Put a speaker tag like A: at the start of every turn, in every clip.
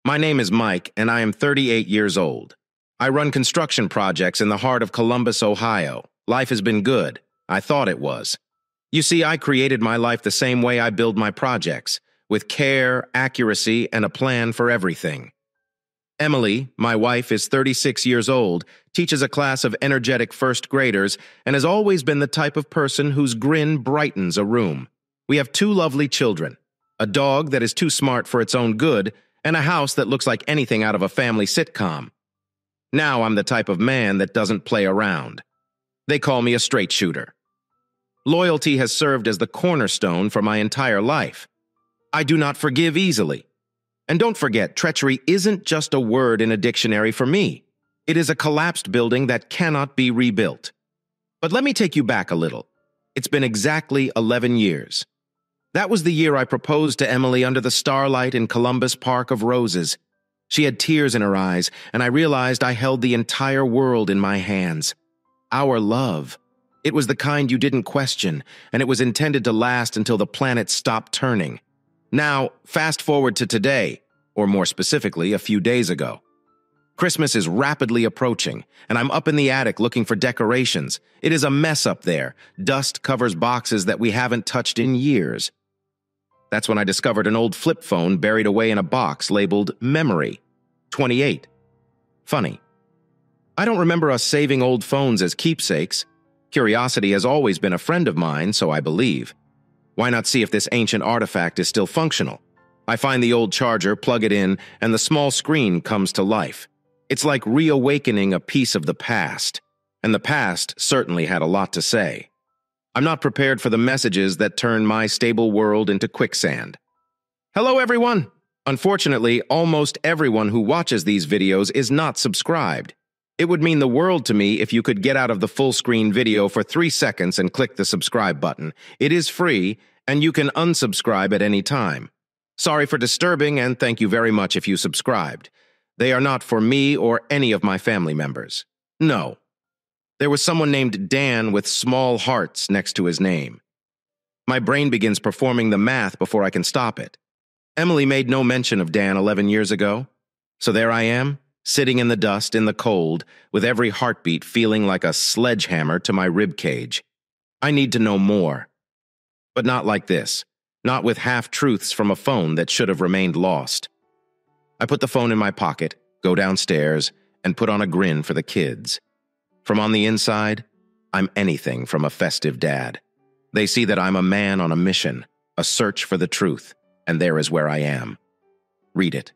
A: My name is Mike, and I am 38 years old. I run construction projects in the heart of Columbus, Ohio. Life has been good. I thought it was. You see, I created my life the same way I build my projects, with care, accuracy, and a plan for everything. Emily, my wife, is 36 years old, teaches a class of energetic first graders, and has always been the type of person whose grin brightens a room. We have two lovely children, a dog that is too smart for its own good, and a house that looks like anything out of a family sitcom. Now I'm the type of man that doesn't play around. They call me a straight shooter. Loyalty has served as the cornerstone for my entire life. I do not forgive easily. And don't forget, treachery isn't just a word in a dictionary for me. It is a collapsed building that cannot be rebuilt. But let me take you back a little. It's been exactly 11 years. That was the year I proposed to Emily under the starlight in Columbus Park of Roses. She had tears in her eyes, and I realized I held the entire world in my hands. Our love. It was the kind you didn't question, and it was intended to last until the planet stopped turning. Now, fast forward to today, or more specifically, a few days ago. Christmas is rapidly approaching, and I'm up in the attic looking for decorations. It is a mess up there. Dust covers boxes that we haven't touched in years. That's when I discovered an old flip phone buried away in a box labeled Memory 28. Funny. I don't remember us saving old phones as keepsakes. Curiosity has always been a friend of mine, so I believe. Why not see if this ancient artifact is still functional? I find the old charger, plug it in, and the small screen comes to life. It's like reawakening a piece of the past, and the past certainly had a lot to say. I'm not prepared for the messages that turn my stable world into quicksand. Hello, everyone! Unfortunately, almost everyone who watches these videos is not subscribed. It would mean the world to me if you could get out of the full-screen video for 3 seconds and click the subscribe button. It is free, and you can unsubscribe at any time. Sorry for disturbing, and thank you very much if you subscribed. They are not for me or any of my family members. No. There was someone named Dan with small hearts next to his name. My brain begins performing the math before I can stop it. Emily made no mention of Dan 11 years ago. So there I am, sitting in the dust, in the cold, with every heartbeat feeling like a sledgehammer to my rib cage. I need to know more. But not like this. Not with half-truths from a phone that should have remained lost. I put the phone in my pocket, go downstairs, and put on a grin for the kids. From on the inside, I'm anything from a festive dad. They see that I'm a man on a mission, a search for the truth, and there is where I am. Read it.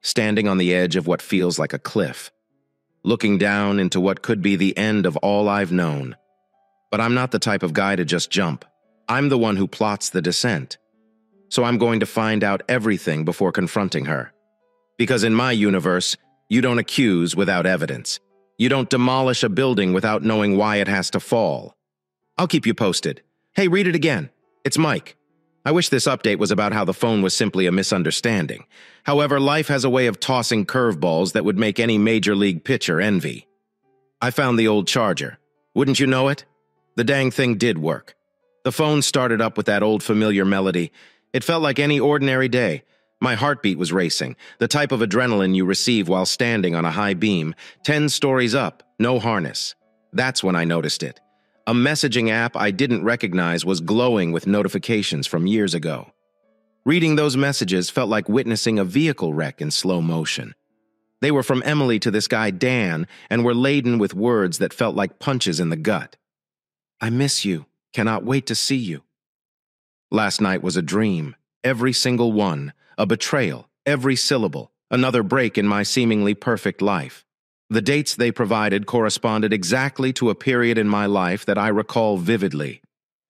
A: Standing on the edge of what feels like a cliff, looking down into what could be the end of all I've known. But I'm not the type of guy to just jump. I'm the one who plots the descent. So I'm going to find out everything before confronting her. Because in my universe, you don't accuse without evidence. You don't demolish a building without knowing why it has to fall. I'll keep you posted. Hey, read it again. It's Mike. I wish this update was about how the phone was simply a misunderstanding. However, life has a way of tossing curveballs that would make any major league pitcher envy. I found the old charger. Wouldn't you know it? The dang thing did work. The phone started up with that old familiar melody. It felt like any ordinary day. My heartbeat was racing, the type of adrenaline you receive while standing on a high beam, 10 stories up, no harness. That's when I noticed it. A messaging app I didn't recognize was glowing with notifications from years ago. Reading those messages felt like witnessing a vehicle wreck in slow motion. They were from Emily to this guy Dan and were laden with words that felt like punches in the gut. I miss you. Cannot wait to see you. Last night was a dream, every single one, a betrayal, every syllable, another break in my seemingly perfect life. The dates they provided corresponded exactly to a period in my life that I recall vividly.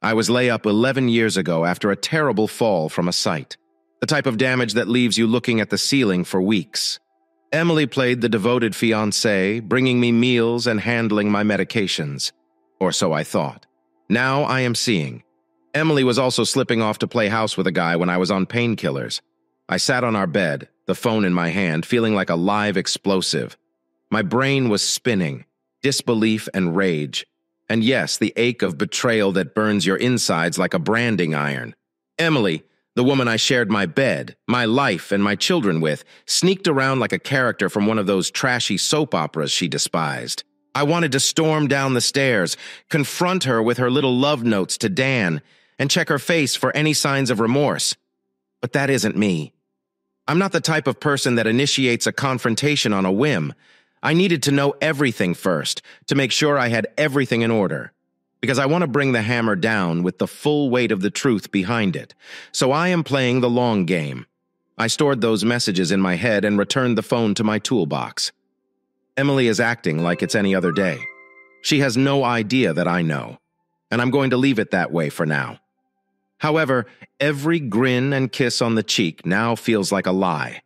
A: I was laid up 11 years ago after a terrible fall from a site, the type of damage that leaves you looking at the ceiling for weeks. Emily played the devoted fiancée, bringing me meals and handling my medications. Or so I thought. Now I am seeing. Emily was also slipping off to play house with a guy when I was on painkillers. I sat on our bed, the phone in my hand, feeling like a live explosive. My brain was spinning, disbelief and rage. And yes, the ache of betrayal that burns your insides like a branding iron. Emily, The woman I shared my bed, my life, and my children with sneaked around like a character from one of those trashy soap operas she despised. I wanted to storm down the stairs, confront her with her little love notes to Dan, and check her face for any signs of remorse. But that isn't me. I'm not the type of person that initiates a confrontation on a whim. I needed to know everything first, to make sure I had everything in order. Because I want to bring the hammer down with the full weight of the truth behind it. So I am playing the long game. I stored those messages in my head and returned the phone to my toolbox. Emily is acting like it's any other day. She has no idea that I know, and I'm going to leave it that way for now. However, every grin and kiss on the cheek now feels like a lie.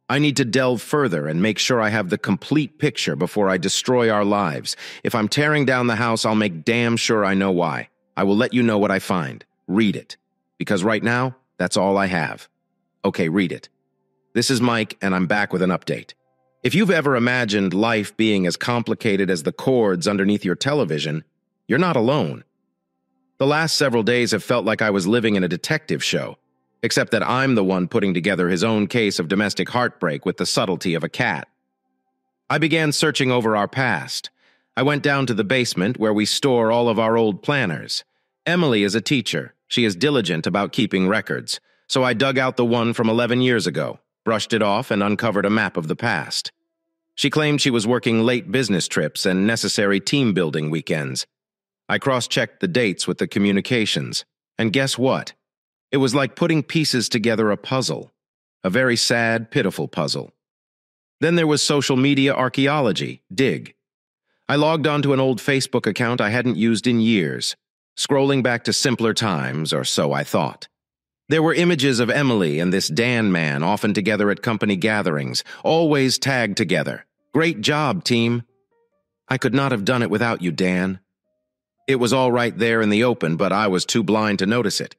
A: I need to delve further and make sure I have the complete picture before I destroy our lives. If I'm tearing down the house, I'll make damn sure I know why. I will let you know what I find. Read it. Because right now, that's all I have. Okay, read it. This is Mike, and I'm back with an update. If you've ever imagined life being as complicated as the cords underneath your television, you're not alone. The last several days have felt like I was living in a detective show, except that I'm the one putting together his own case of domestic heartbreak with the subtlety of a cat. I began searching over our past. I went down to the basement where we store all of our old planners. Emily is a teacher. She is diligent about keeping records, so I dug out the one from 11 years ago, brushed it off, and uncovered a map of the past. She claimed she was working late business trips and necessary team-building weekends. I cross-checked the dates with the communications, and guess what? It was like putting pieces together a puzzle, a very sad, pitiful puzzle. Then there was social media archaeology, dig. I logged onto an old Facebook account I hadn't used in years, scrolling back to simpler times, or so I thought. There were images of Emily and this Dan man often together at company gatherings, always tagged together. Great job, team. I could not have done it without you, Dan. It was all right there in the open, but I was too blind to notice it.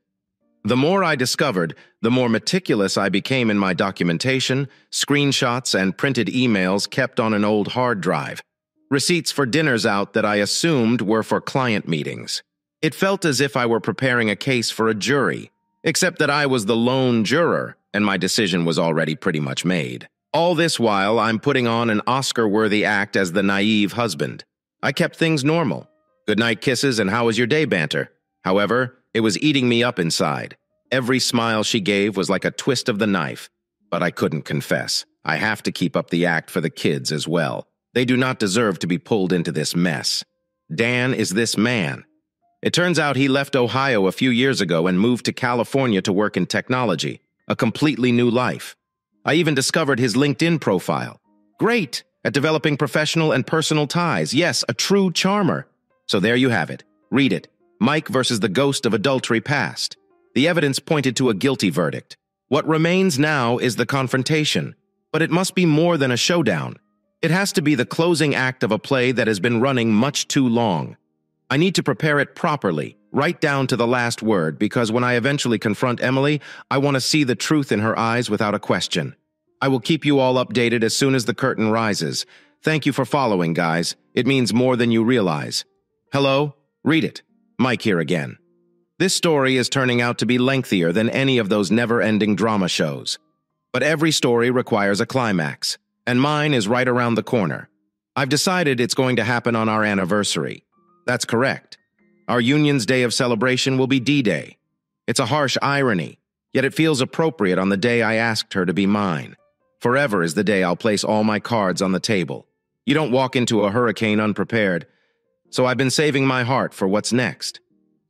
A: The more I discovered, the more meticulous I became in my documentation, screenshots, and printed emails kept on an old hard drive. Receipts for dinners out that I assumed were for client meetings. It felt as if I were preparing a case for a jury, except that I was the lone juror, and my decision was already pretty much made. All this while, I'm putting on an Oscar-worthy act as the naive husband. I kept things normal. Goodnight kisses and how was your day banter. However, it was eating me up inside. Every smile she gave was like a twist of the knife. But I couldn't confess. I have to keep up the act for the kids as well. They do not deserve to be pulled into this mess. Dan is this man. It turns out he left Ohio a few years ago and moved to California to work in technology. A completely new life. I even discovered his LinkedIn profile. Great at developing professional and personal ties. Yes, a true charmer. So there you have it. Read it. Mike versus the ghost of adultery past. The evidence pointed to a guilty verdict. What remains now is the confrontation. But it must be more than a showdown. It has to be the closing act of a play that has been running much too long. I need to prepare it properly, right down to the last word, because when I eventually confront Emily, I want to see the truth in her eyes without a question. I will keep you all updated as soon as the curtain rises. Thank you for following, guys. It means more than you realize. Hello? Read it. Mike here again. This story is turning out to be lengthier than any of those never-ending drama shows. But every story requires a climax, and mine is right around the corner. I've decided it's going to happen on our anniversary. That's correct. Our union's day of celebration will be D-Day. It's a harsh irony, yet it feels appropriate on the day I asked her to be mine. Forever is the day I'll place all my cards on the table. You don't walk into a hurricane unprepared, so I've been saving my heart for what's next.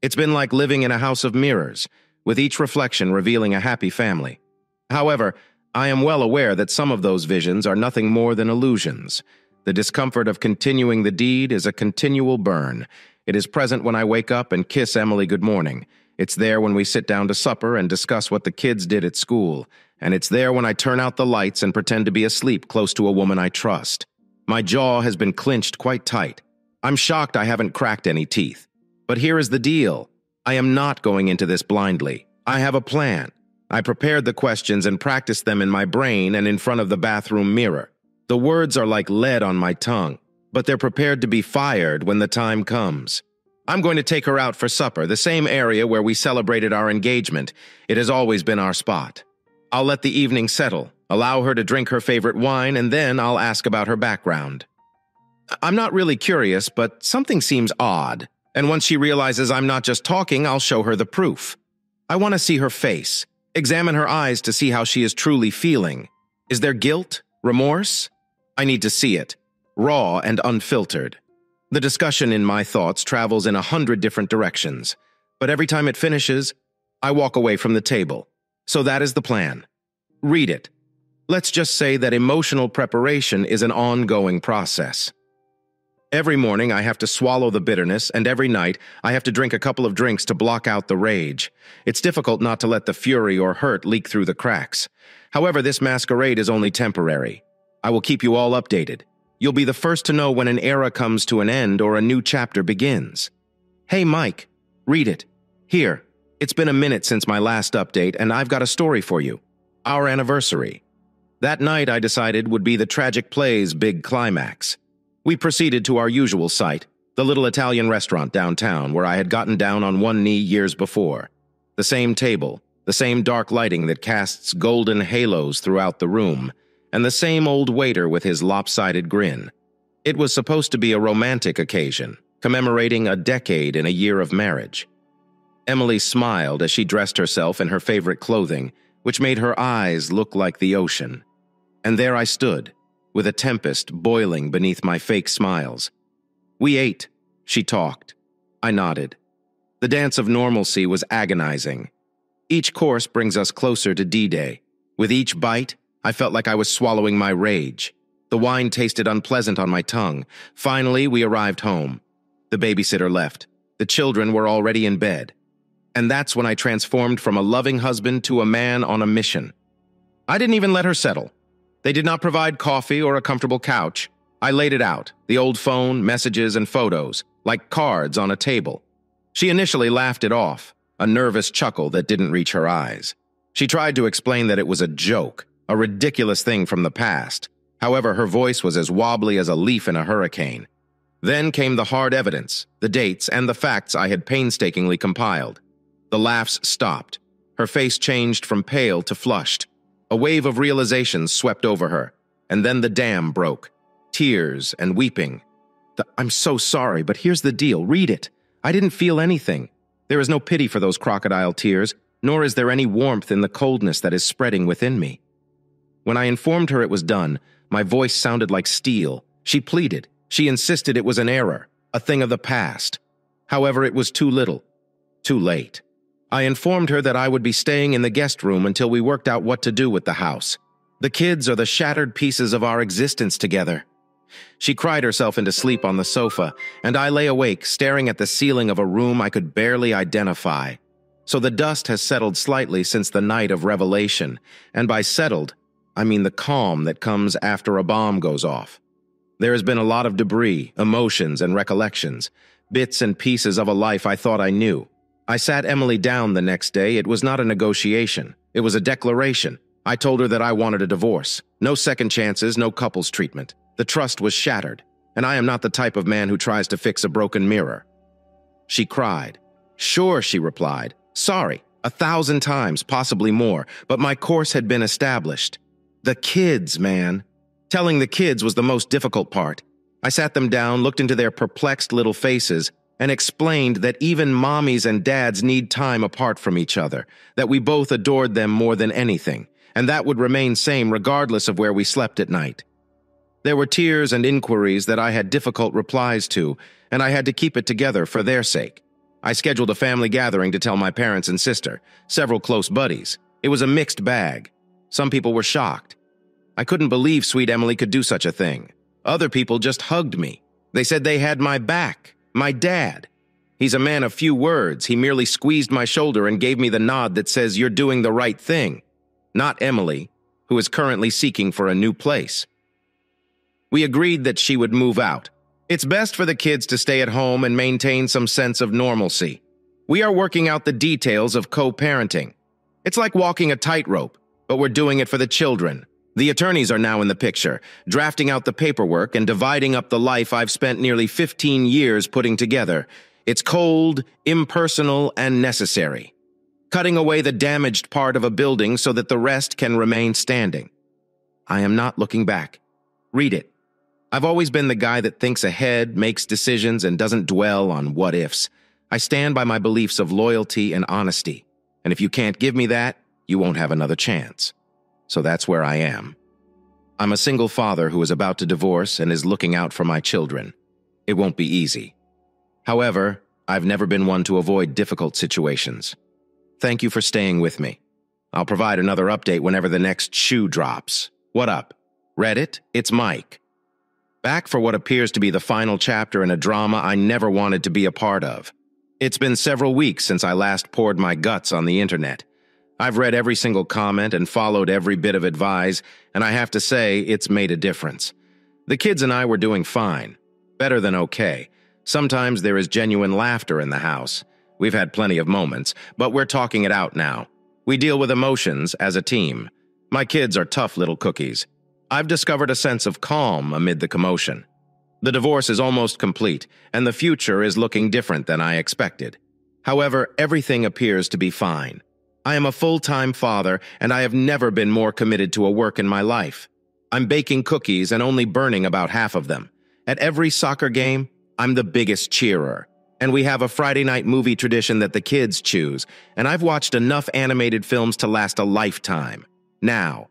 A: It's been like living in a house of mirrors, with each reflection revealing a happy family. However, I am well aware that some of those visions are nothing more than illusions. The discomfort of continuing the deed is a continual burn. It is present when I wake up and kiss Emily good morning. It's there when we sit down to supper and discuss what the kids did at school. And it's there when I turn out the lights and pretend to be asleep close to a woman I trust. My jaw has been clenched quite tight. I'm shocked I haven't cracked any teeth. But here is the deal. I am not going into this blindly. I have a plan. I prepared the questions and practiced them in my brain and in front of the bathroom mirror. The words are like lead on my tongue, but they're prepared to be fired when the time comes. I'm going to take her out for supper, the same area where we celebrated our engagement. It has always been our spot. I'll let the evening settle, allow her to drink her favorite wine, and then I'll ask about her background. I'm not really curious, but something seems odd, and once she realizes I'm not just talking, I'll show her the proof. I want to see her face, examine her eyes to see how she is truly feeling. Is there guilt? Remorse? I need to see it, raw and unfiltered. The discussion in my thoughts travels in 100 different directions, but every time it finishes, I walk away from the table. So that is the plan. Read it. Let's just say that emotional preparation is an ongoing process. Every morning I have to swallow the bitterness, and every night I have to drink a couple of drinks to block out the rage. It's difficult not to let the fury or hurt leak through the cracks. However, this masquerade is only temporary. I will keep you all updated. You'll be the first to know when an era comes to an end or a new chapter begins. Hey, Mike, read it. Here, it's been a minute since my last update, and I've got a story for you. Our anniversary. That night, I decided, would be the tragic play's big climax. We proceeded to our usual site, the little Italian restaurant downtown where I had gotten down on one knee years before. The same table, the same dark lighting that casts golden halos throughout the room, and the same old waiter with his lopsided grin. It was supposed to be a romantic occasion, commemorating a decade in a year of marriage. Emily smiled as she dressed herself in her favorite clothing, which made her eyes look like the ocean. And there I stood, with a tempest boiling beneath my fake smiles. We ate. She talked. I nodded. The dance of normalcy was agonizing. Each course brings us closer to D-Day. With each bite, I felt like I was swallowing my rage. The wine tasted unpleasant on my tongue. Finally, we arrived home. The babysitter left. The children were already in bed. And that's when I transformed from a loving husband to a man on a mission. I didn't even let her settle. They did not provide coffee or a comfortable couch. I laid it out, the old phone, messages, and photos, like cards on a table. She initially laughed it off, a nervous chuckle that didn't reach her eyes. She tried to explain that it was a joke, a ridiculous thing from the past. However, her voice was as wobbly as a leaf in a hurricane. Then came the hard evidence, the dates, and the facts I had painstakingly compiled. The laughs stopped. Her face changed from pale to flushed. A wave of realizations swept over her, and then the dam broke. Tears and weeping. I'm so sorry, but here's the deal. Read it. I didn't feel anything. There is no pity for those crocodile tears, nor is there any warmth in the coldness that is spreading within me. When I informed her it was done, my voice sounded like steel. She pleaded. She insisted it was an error, a thing of the past. However, it was too little, too late. I informed her that I would be staying in the guest room until we worked out what to do with the house. The kids are the shattered pieces of our existence together. She cried herself into sleep on the sofa, and I lay awake, staring at the ceiling of a room I could barely identify. So the dust has settled slightly since the night of revelation, and by settled, I mean the calm that comes after a bomb goes off. There has been a lot of debris, emotions, and recollections, bits and pieces of a life I thought I knew. I sat Emily down the next day. It was not a negotiation. It was a declaration. I told her that I wanted a divorce. No second chances, no couples treatment. The trust was shattered, and I am not the type of man who tries to fix a broken mirror. She cried. Sure, she replied. Sorry, 1,000 times, possibly more, but my course had been established. The kids, man. Telling the kids was the most difficult part. I sat them down, looked into their perplexed little faces, and explained that even mommies and dads need time apart from each other, that we both adored them more than anything, and that would remain same regardless of where we slept at night. There were tears and inquiries that I had difficult replies to, and I had to keep it together for their sake. I scheduled a family gathering to tell my parents and sister, several close buddies. It was a mixed bag. Some people were shocked. I couldn't believe sweet Emily could do such a thing. Other people just hugged me. They said they had my back. My dad. He's a man of few words. He merely squeezed my shoulder and gave me the nod that says you're doing the right thing. Not Emily, who is currently seeking for a new place. We agreed that she would move out. It's best for the kids to stay at home and maintain some sense of normalcy. We are working out the details of co-parenting. It's like walking a tightrope, but we're doing it for the children. The attorneys are now in the picture, drafting out the paperwork and dividing up the life I've spent nearly 15 years putting together. It's cold, impersonal, and necessary, cutting away the damaged part of a building so that the rest can remain standing. I am not looking back. Read it. I've always been the guy that thinks ahead, makes decisions, and doesn't dwell on what-ifs. I stand by my beliefs of loyalty and honesty, and if you can't give me that, you won't have another chance. So that's where I am. I'm a single father who is about to divorce and is looking out for my children. It won't be easy. However, I've never been one to avoid difficult situations. Thank you for staying with me. I'll provide another update whenever the next shoe drops. What up? Reddit? It's Mike. Back for what appears to be the final chapter in a drama I never wanted to be a part of. It's been several weeks since I last poured my guts on the internet. I've read every single comment and followed every bit of advice, and I have to say it's made a difference. The kids and I were doing fine. Better than okay. Sometimes there is genuine laughter in the house. We've had plenty of moments, but we're talking it out now. We deal with emotions as a team. My kids are tough little cookies. I've discovered a sense of calm amid the commotion. The divorce is almost complete, and the future is looking different than I expected. However, everything appears to be fine. I am a full-time father, and I have never been more committed to a work in my life. I'm baking cookies and only burning about half of them. At every soccer game, I'm the biggest cheerer. And we have a Friday night movie tradition that the kids choose, and I've watched enough animated films to last a lifetime. Now.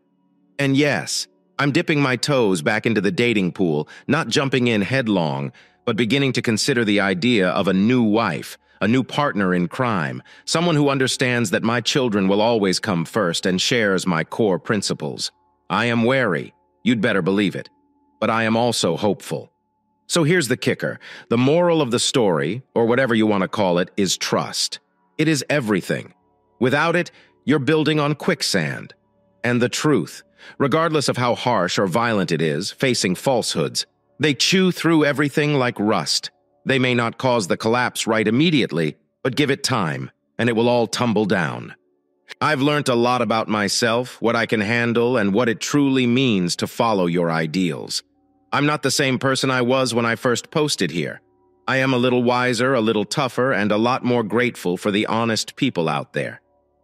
A: And yes, I'm dipping my toes back into the dating pool, not jumping in headlong, but beginning to consider the idea of a new wife, a new partner in crime, someone who understands that my children will always come first and shares my core principles. I am wary, you'd better believe it, but I am also hopeful. So here's the kicker. The moral of the story, or whatever you want to call it, is trust. It is everything. Without it, you're building on quicksand. And the truth, regardless of how harsh or violent it is, facing falsehoods, they chew through everything like rust. They may not cause the collapse right immediately, but give it time, and it will all tumble down. I've learned a lot about myself, what I can handle, and what it truly means to follow your ideals. I'm not the same person I was when I first posted here. I am a little wiser, a little tougher, and a lot more grateful for the honest people out there.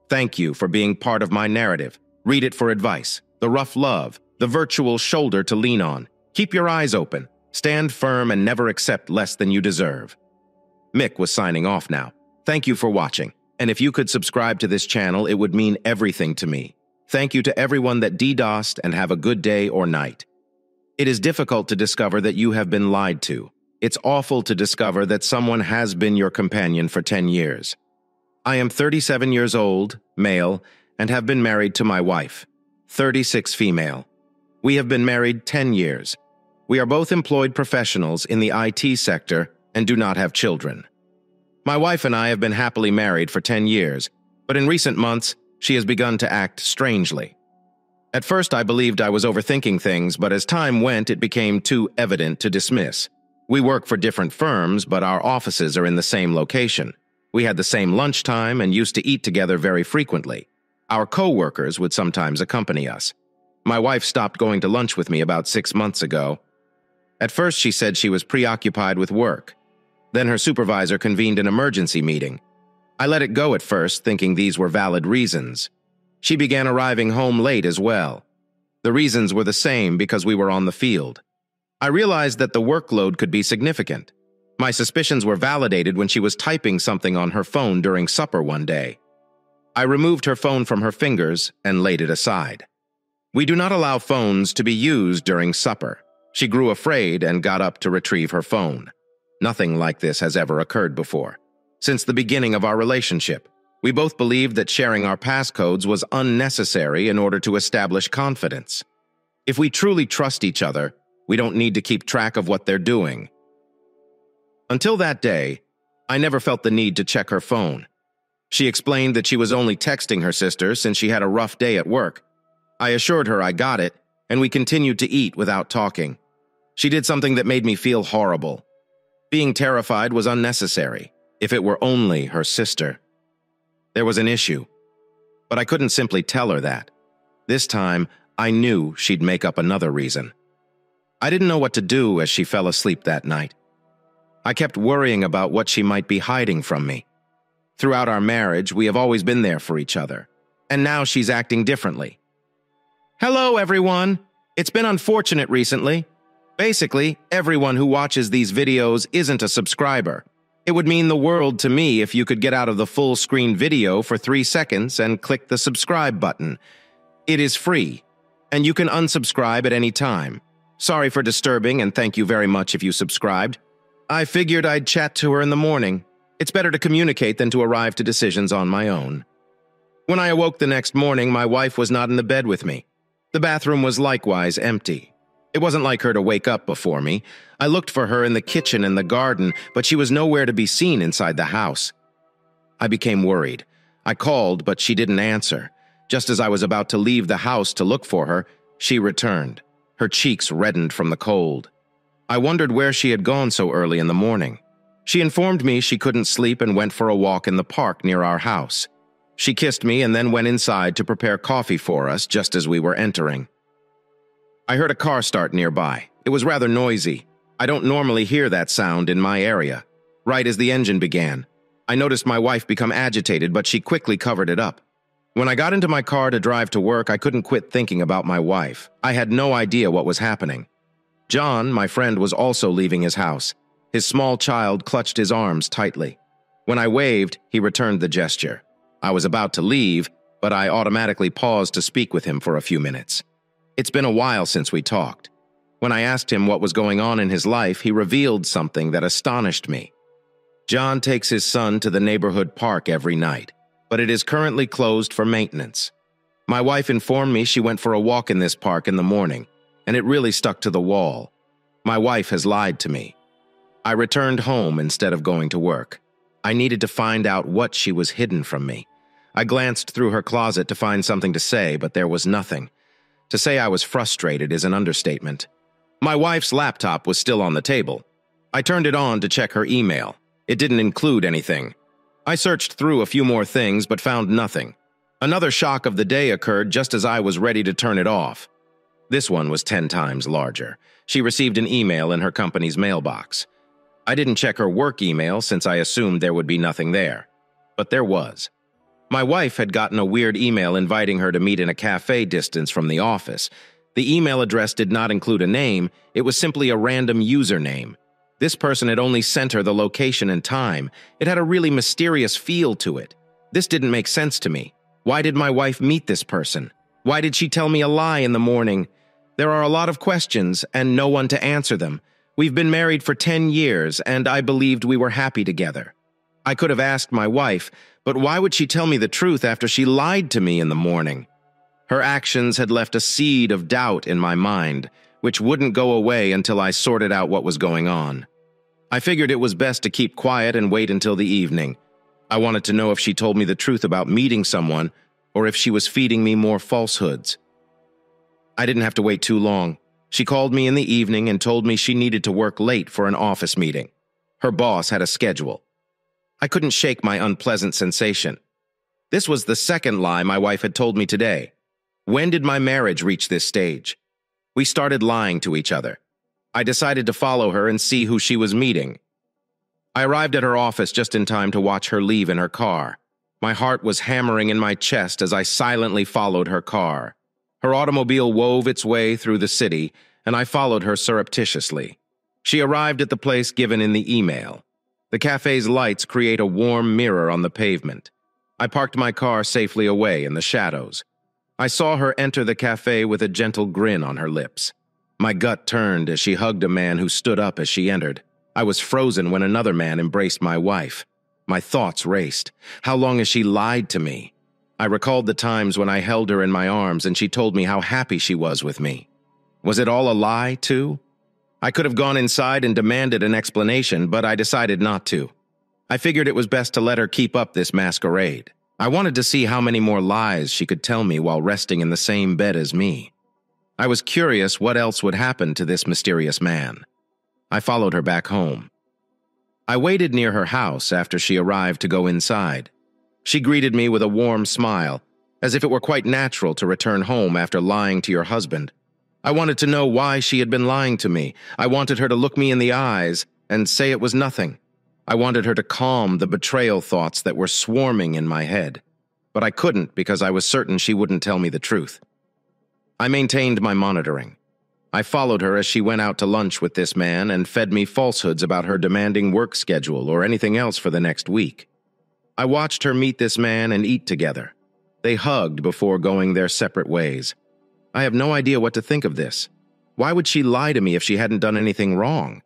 A: Thank you for being part of my narrative. Read it for advice, the rough love, the virtual shoulder to lean on. Keep your eyes open, stand firm, and never accept less than you deserve. Mick was signing off now. Thank you for watching, and if you could subscribe to this channel, it would mean everything to me. Thank you to everyone that DDoSed, and have a good day or night. It is difficult to discover that you have been lied to. It's awful to discover that someone has been your companion for 10 years. I am 37 years old, male, and have been married to my wife, 36 female. We have been married 10 years. We are both employed professionals in the IT sector and do not have children. My wife and I have been happily married for 10 years, but in recent months, she has begun to act strangely. At first, I believed I was overthinking things, but as time went, it became too evident to dismiss. We work for different firms, but our offices are in the same location. We had the same lunchtime and used to eat together very frequently. Our co-workers would sometimes accompany us. My wife stopped going to lunch with me about 6 months ago. At first, she said she was preoccupied with work. Then her supervisor convened an emergency meeting. I let it go at first, thinking these were valid reasons. She began arriving home late as well. The reasons were the same because we were on the field. I realized that the workload could be significant. My suspicions were validated when she was typing something on her phone during supper one day. I removed her phone from her fingers and laid it aside. We do not allow phones to be used during supper. She grew afraid and got up to retrieve her phone. Nothing like this has ever occurred before. Since the beginning of our relationship, we both believed that sharing our passcodes was unnecessary in order to establish confidence. If we truly trust each other, we don't need to keep track of what they're doing. Until that day, I never felt the need to check her phone. She explained that she was only texting her sister since she had a rough day at work. I assured her I got it, and we continued to eat without talking. She did something that made me feel horrible. Being terrified was unnecessary, if it were only her sister. There was an issue, but I couldn't simply tell her that. This time, I knew she'd make up another reason. I didn't know what to do as she fell asleep that night. I kept worrying about what she might be hiding from me. Throughout our marriage, we have always been there for each other. And now she's acting differently. Hello, everyone. It's been unfortunate recently. Basically, everyone who watches these videos isn't a subscriber. It would mean the world to me if you could get out of the full-screen video for 3 seconds and click the subscribe button. It is free, and you can unsubscribe at any time. Sorry for disturbing, and thank you very much if you subscribed. I figured I'd chat to her in the morning. It's better to communicate than to arrive to decisions on my own. When I awoke the next morning, my wife was not in the bed with me. The bathroom was likewise empty. It wasn't like her to wake up before me. I looked for her in the kitchen and the garden, but she was nowhere to be seen inside the house. I became worried. I called, but she didn't answer. Just as I was about to leave the house to look for her, she returned. Her cheeks reddened from the cold. I wondered where she had gone so early in the morning. She informed me she couldn't sleep and went for a walk in the park near our house. She kissed me and then went inside to prepare coffee for us just as we were entering. I heard a car start nearby. It was rather noisy. I don't normally hear that sound in my area. Right as the engine began, I noticed my wife become agitated, but she quickly covered it up. When I got into my car to drive to work, I couldn't quit thinking about my wife. I had no idea what was happening. John, my friend, was also leaving his house. His small child clutched his arms tightly. When I waved, he returned the gesture. I was about to leave, but I automatically paused to speak with him for a few minutes. It's been a while since we talked. When I asked him what was going on in his life, he revealed something that astonished me. John takes his son to the neighborhood park every night, but it is currently closed for maintenance. My wife informed me she went for a walk in this park in the morning, and it really stuck to the wall. My wife has lied to me. I returned home instead of going to work. I needed to find out what she was hidden from me. I glanced through her closet to find something to say, but there was nothing. To say I was frustrated is an understatement. My wife's laptop was still on the table. I turned it on to check her email. It didn't include anything. I searched through a few more things, but found nothing. Another shock of the day occurred just as I was ready to turn it off. This one was 10 times larger. She received an email in her company's mailbox. I didn't check her work email since I assumed there would be nothing there. But there was. My wife had gotten a weird email inviting her to meet in a cafe distance from the office. The email address did not include a name, it was simply a random username. This person had only sent her the location and time. It had a really mysterious feel to it. This didn't make sense to me. Why did my wife meet this person? Why did she tell me a lie in the morning? There are a lot of questions and no one to answer them. We've been married for 10 years and I believed we were happy together. I could have asked my wife, but why would she tell me the truth after she lied to me in the morning? Her actions had left a seed of doubt in my mind, which wouldn't go away until I sorted out what was going on. I figured it was best to keep quiet and wait until the evening. I wanted to know if she told me the truth about meeting someone, or if she was feeding me more falsehoods. I didn't have to wait too long. She called me in the evening and told me she needed to work late for an office meeting. Her boss had a schedule. I couldn't shake my unpleasant sensation. This was the second lie my wife had told me today. When did my marriage reach this stage? We started lying to each other. I decided to follow her and see who she was meeting. I arrived at her office just in time to watch her leave in her car. My heart was hammering in my chest as I silently followed her car. Her automobile wove its way through the city, and I followed her surreptitiously. She arrived at the place given in the email. The cafe's lights create a warm mirror on the pavement. I parked my car safely away in the shadows. I saw her enter the cafe with a gentle grin on her lips. My gut turned as she hugged a man who stood up as she entered. I was frozen when another man embraced my wife. My thoughts raced. How long has she lied to me? I recalled the times when I held her in my arms and she told me how happy she was with me. Was it all a lie, too? I could have gone inside and demanded an explanation, but I decided not to. I figured it was best to let her keep up this masquerade. I wanted to see how many more lies she could tell me while resting in the same bed as me. I was curious what else would happen to this mysterious man. I followed her back home. I waited near her house after she arrived to go inside. She greeted me with a warm smile, as if it were quite natural to return home after lying to your husband. I wanted to know why she had been lying to me. I wanted her to look me in the eyes and say it was nothing. I wanted her to calm the betrayal thoughts that were swarming in my head, but I couldn't because I was certain she wouldn't tell me the truth. I maintained my monitoring. I followed her as she went out to lunch with this man and fed me falsehoods about her demanding work schedule or anything else for the next week. I watched her meet this man and eat together. They hugged before going their separate ways. I have no idea what to think of this. Why would she lie to me if she hadn't done anything wrong?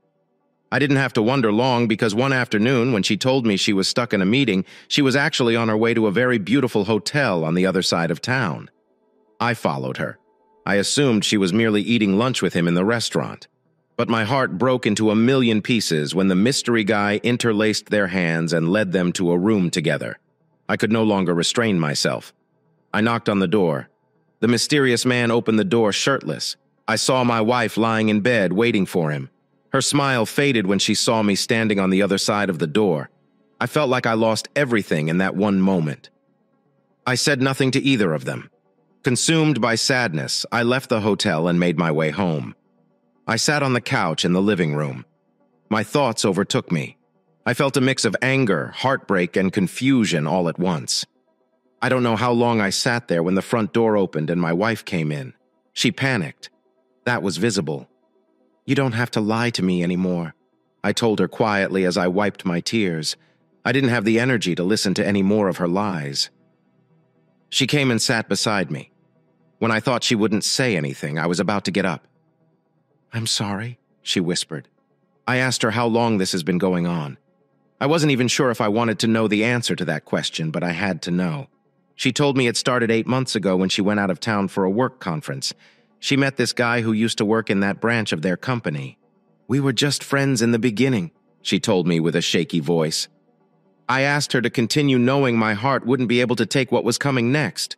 A: I didn't have to wonder long because one afternoon when she told me she was stuck in a meeting, she was actually on her way to a very beautiful hotel on the other side of town. I followed her. I assumed she was merely eating lunch with him in the restaurant. But my heart broke into a million pieces when the mystery guy interlaced their hands and led them to a room together. I could no longer restrain myself. I knocked on the door. The mysterious man opened the door shirtless. I saw my wife lying in bed waiting for him. Her smile faded when she saw me standing on the other side of the door. I felt like I lost everything in that one moment. I said nothing to either of them. Consumed by sadness, I left the hotel and made my way home. I sat on the couch in the living room. My thoughts overtook me. I felt a mix of anger, heartbreak, and confusion all at once. I don't know how long I sat there when the front door opened and my wife came in. She panicked. That was visible. "You don't have to lie to me anymore," I told her quietly as I wiped my tears. I didn't have the energy to listen to any more of her lies. She came and sat beside me. When I thought she wouldn't say anything, I was about to get up. "I'm sorry," she whispered. I asked her how long this has been going on. I wasn't even sure if I wanted to know the answer to that question, but I had to know. She told me it started 8 months ago when she went out of town for a work conference. She met this guy who used to work in that branch of their company. "We were just friends in the beginning," she told me with a shaky voice. I asked her to continue knowing my heart wouldn't be able to take what was coming next.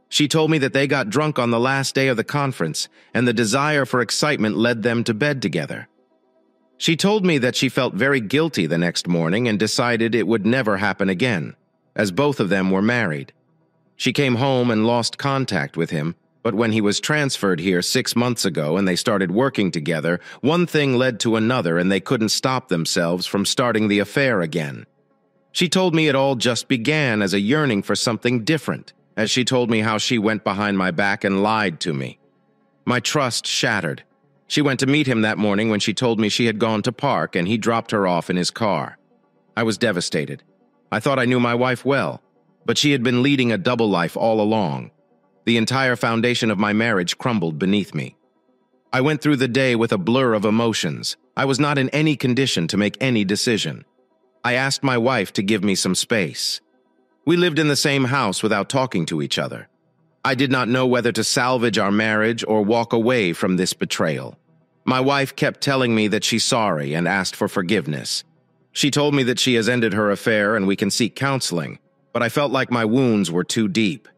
A: She told me that they got drunk on the last day of the conference, and the desire for excitement led them to bed together. She told me that she felt very guilty the next morning and decided it would never happen again, as both of them were married. She came home and lost contact with him, but when he was transferred here 6 months ago and they started working together, one thing led to another and they couldn't stop themselves from starting the affair again. She told me it all just began as a yearning for something different, as she told me how she went behind my back and lied to me. My trust shattered. She went to meet him that morning when she told me she had gone to park and he dropped her off in his car. I was devastated. I thought I knew my wife well, but she had been leading a double life all along. The entire foundation of my marriage crumbled beneath me. I went through the day with a blur of emotions. I was not in any condition to make any decision. I asked my wife to give me some space. We lived in the same house without talking to each other. I did not know whether to salvage our marriage or walk away from this betrayal. My wife kept telling me that she's sorry and asked for forgiveness. She told me that she has ended her affair and we can seek counseling, but I felt like my wounds were too deep.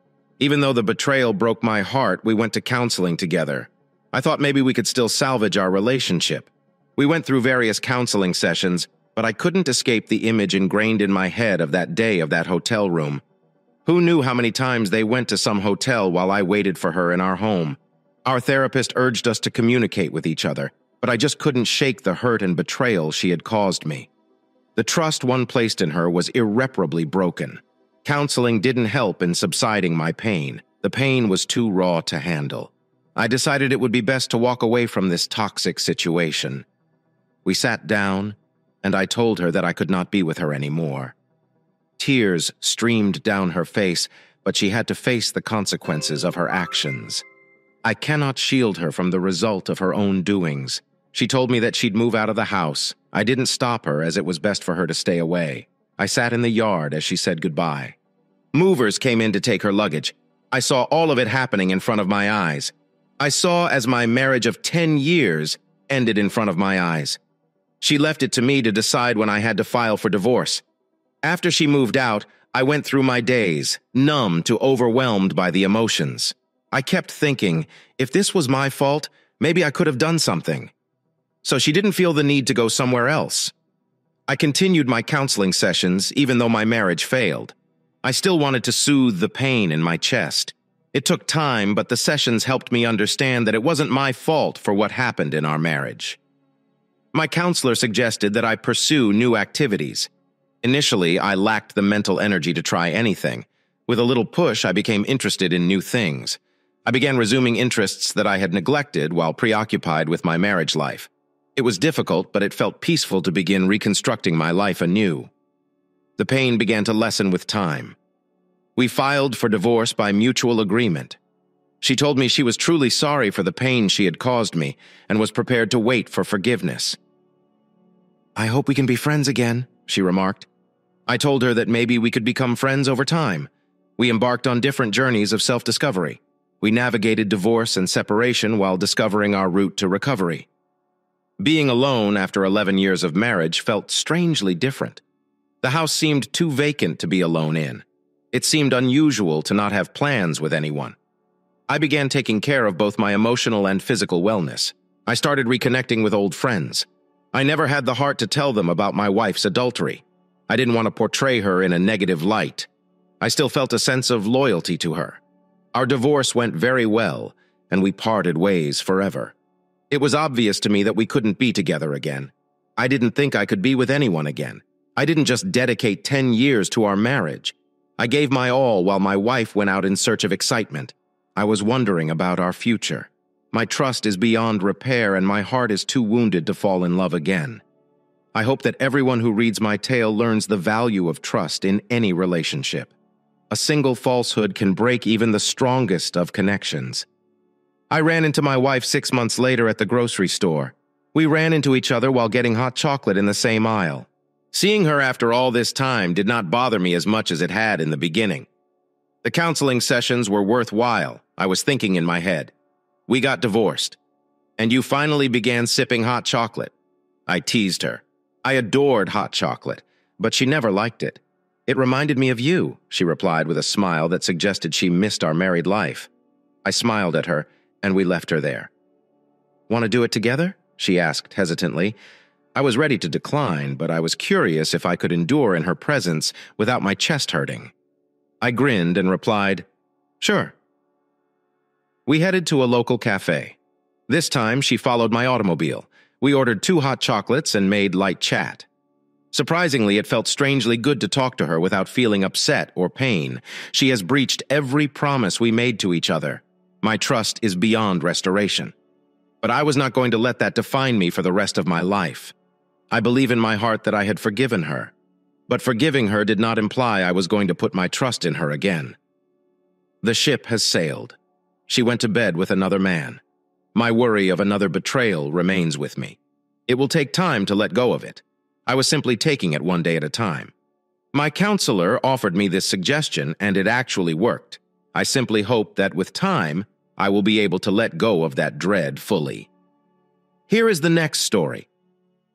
A: Even though the betrayal broke my heart, we went to counseling together. I thought maybe we could still salvage our relationship. We went through various counseling sessions, but I couldn't escape the image ingrained in my head of that day of that hotel room. Who knew how many times they went to some hotel while I waited for her in our home? Our therapist urged us to communicate with each other, but I just couldn't shake the hurt and betrayal she had caused me. The trust one placed in her was irreparably broken. Counseling didn't help in subsiding my pain. The pain was too raw to handle. I decided it would be best to walk away from this toxic situation. We sat down, and I told her that I could not be with her anymore. Tears streamed down her face, but she had to face the consequences of her actions. I cannot shield her from the result of her own doings. She told me that she'd move out of the house. I didn't stop her as it was best for her to stay away. I sat in the yard as she said goodbye. Movers came in to take her luggage. I saw all of it happening in front of my eyes. I saw as my marriage of 10 years ended in front of my eyes. She left it to me to decide when I had to file for divorce. After she moved out, I went through my days, numb to overwhelmed by the emotions. I kept thinking, if this was my fault, maybe I could have done something. So she didn't feel the need to go somewhere else. I continued my counseling sessions even though my marriage failed. I still wanted to soothe the pain in my chest. It took time, but the sessions helped me understand that it wasn't my fault for what happened in our marriage. My counselor suggested that I pursue new activities. Initially, I lacked the mental energy to try anything. With a little push, I became interested in new things. I began resuming interests that I had neglected while preoccupied with my marriage life. It was difficult, but it felt peaceful to begin reconstructing my life anew. The pain began to lessen with time. We filed for divorce by mutual agreement. She told me she was truly sorry for the pain she had caused me and was prepared to wait for forgiveness. "I hope we can be friends again," she remarked. I told her that maybe we could become friends over time. We embarked on different journeys of self-discovery. We navigated divorce and separation while discovering our route to recovery. Being alone after 11 years of marriage felt strangely different. The house seemed too vacant to be alone in. It seemed unusual to not have plans with anyone. I began taking care of both my emotional and physical wellness. I started reconnecting with old friends. I never had the heart to tell them about my wife's adultery. I didn't want to portray her in a negative light. I still felt a sense of loyalty to her. Our divorce went very well, and we parted ways forever. It was obvious to me that we couldn't be together again. I didn't think I could be with anyone again. I didn't just dedicate 10 years to our marriage. I gave my all while my wife went out in search of excitement. I was wondering about our future. My trust is beyond repair, and my heart is too wounded to fall in love again. I hope that everyone who reads my tale learns the value of trust in any relationship. A single falsehood can break even the strongest of connections. I ran into my wife 6 months later at the grocery store. We ran into each other while getting hot chocolate in the same aisle. Seeing her after all this time did not bother me as much as it had in the beginning. The counseling sessions were worthwhile, I was thinking in my head. We got divorced. And you finally began sipping hot chocolate. I teased her. I adored hot chocolate, but she never liked it. It reminded me of you, she replied with a smile that suggested she missed our married life. I smiled at her, and we left her there. "Want to do it together?" she asked hesitantly. I was ready to decline, but I was curious if I could endure in her presence without my chest hurting. I grinned and replied, "Sure." We headed to a local cafe. This time, she followed my automobile. We ordered 2 hot chocolates and made light chat. Surprisingly, it felt strangely good to talk to her without feeling upset or pain. She has breached every promise we made to each other. My trust is beyond restoration. But I was not going to let that define me for the rest of my life. I believe in my heart that I had forgiven her. But forgiving her did not imply I was going to put my trust in her again. The ship has sailed. She went to bed with another man. My worry of another betrayal remains with me. It will take time to let go of it. I was simply taking it one day at a time. My counselor offered me this suggestion, and it actually worked. I simply hope that with time, I will be able to let go of that dread fully. Here is the next story.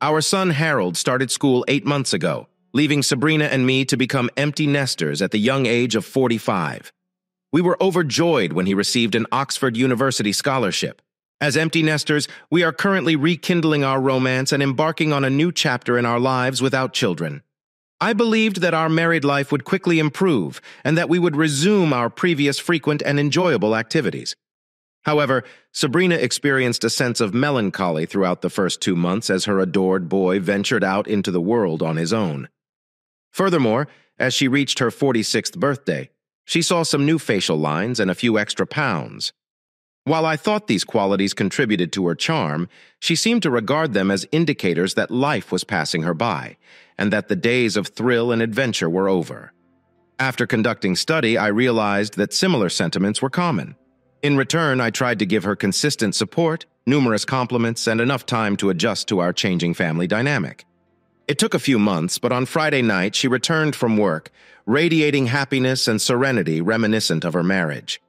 A: Our son Harold started school 8 months ago, leaving Sabrina and me to become empty nesters at the young age of 45. We were overjoyed when he received an Oxford University scholarship. As empty nesters, we are currently rekindling our romance and embarking on a new chapter in our lives without children. I believed that our married life would quickly improve and that we would resume our previous frequent and enjoyable activities. However, Sabrina experienced a sense of melancholy throughout the first 2 months as her adored boy ventured out into the world on his own. Furthermore, as she reached her 46th birthday, she saw some new facial lines and a few extra pounds. While I thought these qualities contributed to her charm, she seemed to regard them as indicators that life was passing her by, and that the days of thrill and adventure were over. After conducting study, I realized that similar sentiments were common. In return, I tried to give her consistent support, numerous compliments, and enough time to adjust to our changing family dynamic. It took a few months, but on Friday night, she returned from work, radiating happiness and serenity reminiscent of her marriage.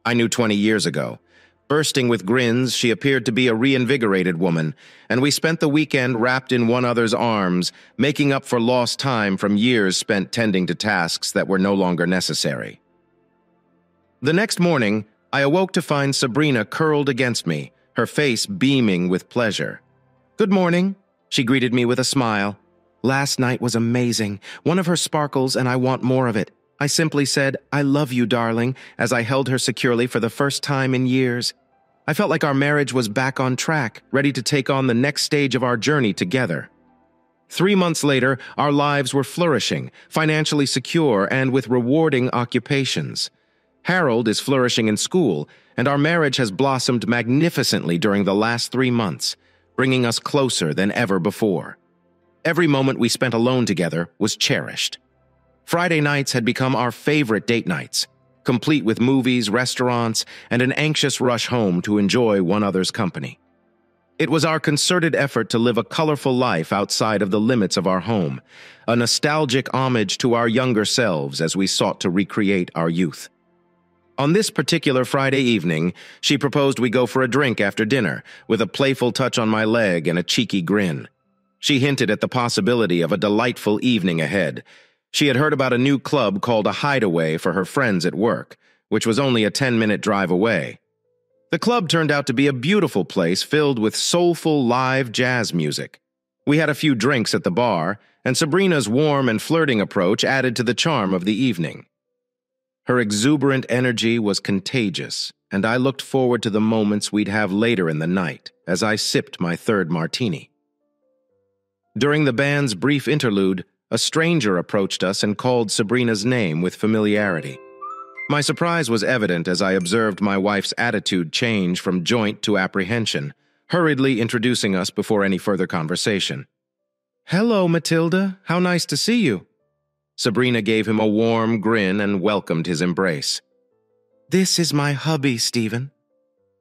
A: I knew 20 years ago. Bursting with grins, she appeared to be a reinvigorated woman, and we spent the weekend wrapped in one another's arms, making up for lost time from years spent tending to tasks that were no longer necessary. The next morning, I awoke to find Sabrina curled against me, her face beaming with pleasure. "Good morning," she greeted me with a smile. "Last night was amazing, one of her sparkles, and I want more of it." I simply said, "I love you, darling," as I held her securely for the first time in years. I felt like our marriage was back on track, ready to take on the next stage of our journey together. 3 months later, our lives were flourishing, financially secure, and with rewarding occupations. Harold is flourishing in school, and our marriage has blossomed magnificently during the last 3 months, bringing us closer than ever before. Every moment we spent alone together was cherished. Friday nights had become our favorite date nights, complete with movies, restaurants, and an anxious rush home to enjoy one another's company. It was our concerted effort to live a colorful life outside of the limits of our home, a nostalgic homage to our younger selves as we sought to recreate our youth. On this particular Friday evening, she proposed we go for a drink after dinner, with a playful touch on my leg and a cheeky grin. She hinted at the possibility of a delightful evening ahead. She had heard about a new club called a Hideaway for her friends at work, which was only a 10-minute drive away. The club turned out to be a beautiful place filled with soulful live jazz music. We had a few drinks at the bar, and Sabrina's warm and flirting approach added to the charm of the evening. Her exuberant energy was contagious, and I looked forward to the moments we'd have later in the night as I sipped my third martini. During the band's brief interlude, a stranger approached us and called Sabrina's name with familiarity. My surprise was evident as I observed my wife's attitude change from joint to apprehension, hurriedly introducing us before any further conversation. "Hello, Matilda. How nice to see you." Sabrina gave him a warm grin and welcomed his embrace. "This is my hubby, Stephen."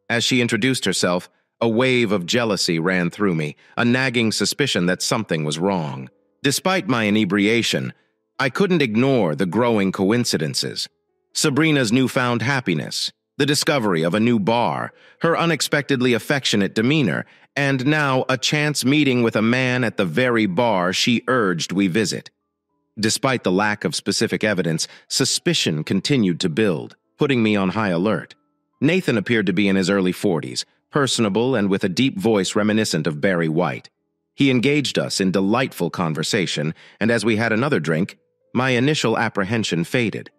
A: As she introduced herself, a wave of jealousy ran through me, a nagging suspicion that something was wrong. Despite my inebriation, I couldn't ignore the growing coincidences. Sabrina's newfound happiness, the discovery of a new bar, her unexpectedly affectionate demeanor, and now a chance meeting with a man at the very bar she urged we visit. Despite the lack of specific evidence, suspicion continued to build, putting me on high alert. Nathan appeared to be in his early 40s, personable and with a deep voice reminiscent of Barry White. He engaged us in delightful conversation, and as we had another drink, my initial apprehension faded.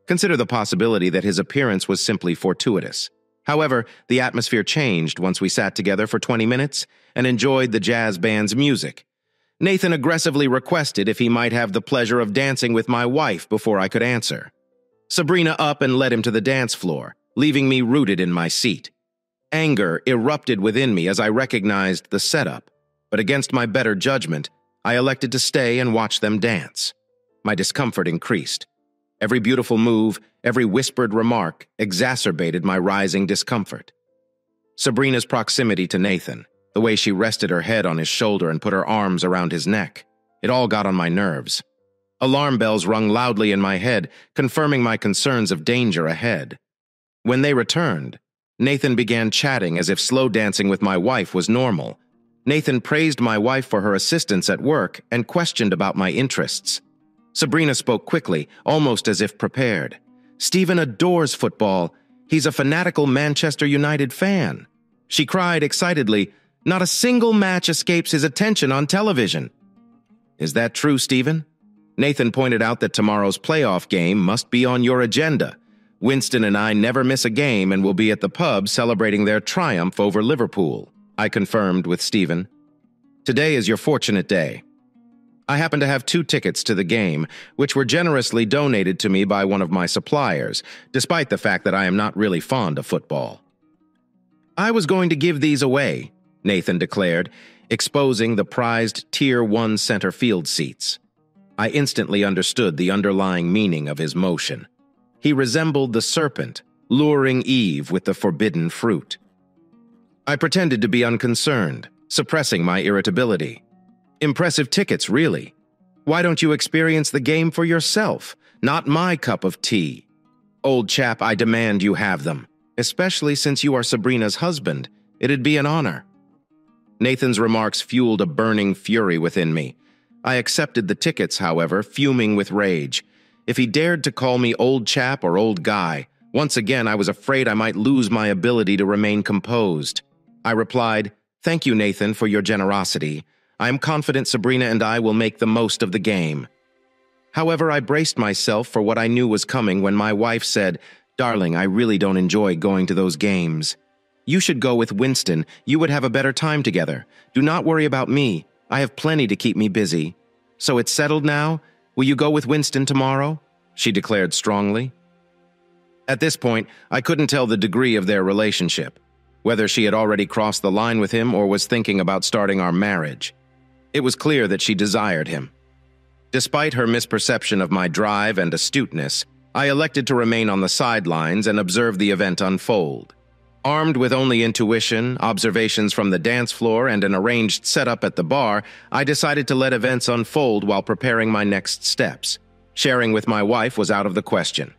A: Consider the possibility that his appearance was simply fortuitous. However, the atmosphere changed once we sat together for 20 minutes and enjoyed the jazz band's music. Nathan aggressively requested if he might have the pleasure of dancing with my wife before I could answer. Sabrina up and led him to the dance floor, leaving me rooted in my seat. Anger erupted within me as I recognized the setup, but against my better judgment, I elected to stay and watch them dance. My discomfort increased. Every beautiful move, every whispered remark exacerbated my rising discomfort. Sabrina's proximity to Nathan, the way she rested her head on his shoulder and put her arms around his neck, it all got on my nerves. Alarm bells rung loudly in my head, confirming my concerns of danger ahead. When they returned, Nathan began chatting as if slow dancing with my wife was normal. Nathan praised my wife for her assistance at work and questioned about my interests. Sabrina spoke quickly, almost as if prepared. "Stephen adores football. He's a fanatical Manchester United fan." She cried excitedly, "Not a single match escapes his attention on television." "Is that true, Stephen?" Nathan pointed out that tomorrow's playoff game must be on your agenda. Winston and I never miss a game and will be at the pub celebrating their triumph over Liverpool, I confirmed with Stephen. "Today is your fortunate day. I happen to have 2 tickets to the game, which were generously donated to me by one of my suppliers, despite the fact that I am not really fond of football." "I was going to give these away," Nathan declared, exposing the prized Tier 1 center field seats. I instantly understood the underlying meaning of his motion. He resembled the serpent, luring Eve with the forbidden fruit. I pretended to be unconcerned, suppressing my irritability. "Impressive tickets, really. Why don't you experience the game for yourself? Not my cup of tea. Old chap, I demand you have them. Especially since you are Sabrina's husband. It'd be an honor." Nathan's remarks fueled a burning fury within me. I accepted the tickets, however, fuming with rage. If he dared to call me old chap or old guy, once again I was afraid I might lose my ability to remain composed. I replied, "Thank you, Nathan, for your generosity. I am confident Sabrina and I will make the most of the game." However, I braced myself for what I knew was coming when my wife said, "Darling, I really don't enjoy going to those games." You should go with Winston. You would have a better time together. Do not worry about me. I have plenty to keep me busy. So it's settled now? Will you go with Winston tomorrow? She declared strongly. At this point, I couldn't tell the degree of their relationship, whether she had already crossed the line with him or was thinking about starting our marriage. It was clear that she desired him. Despite her misperception of my drive and astuteness, I elected to remain on the sidelines and observe the event unfold. Armed with only intuition, observations from the dance floor, and an arranged setup at the bar, I decided to let events unfold while preparing my next steps. Sharing with my wife was out of the question,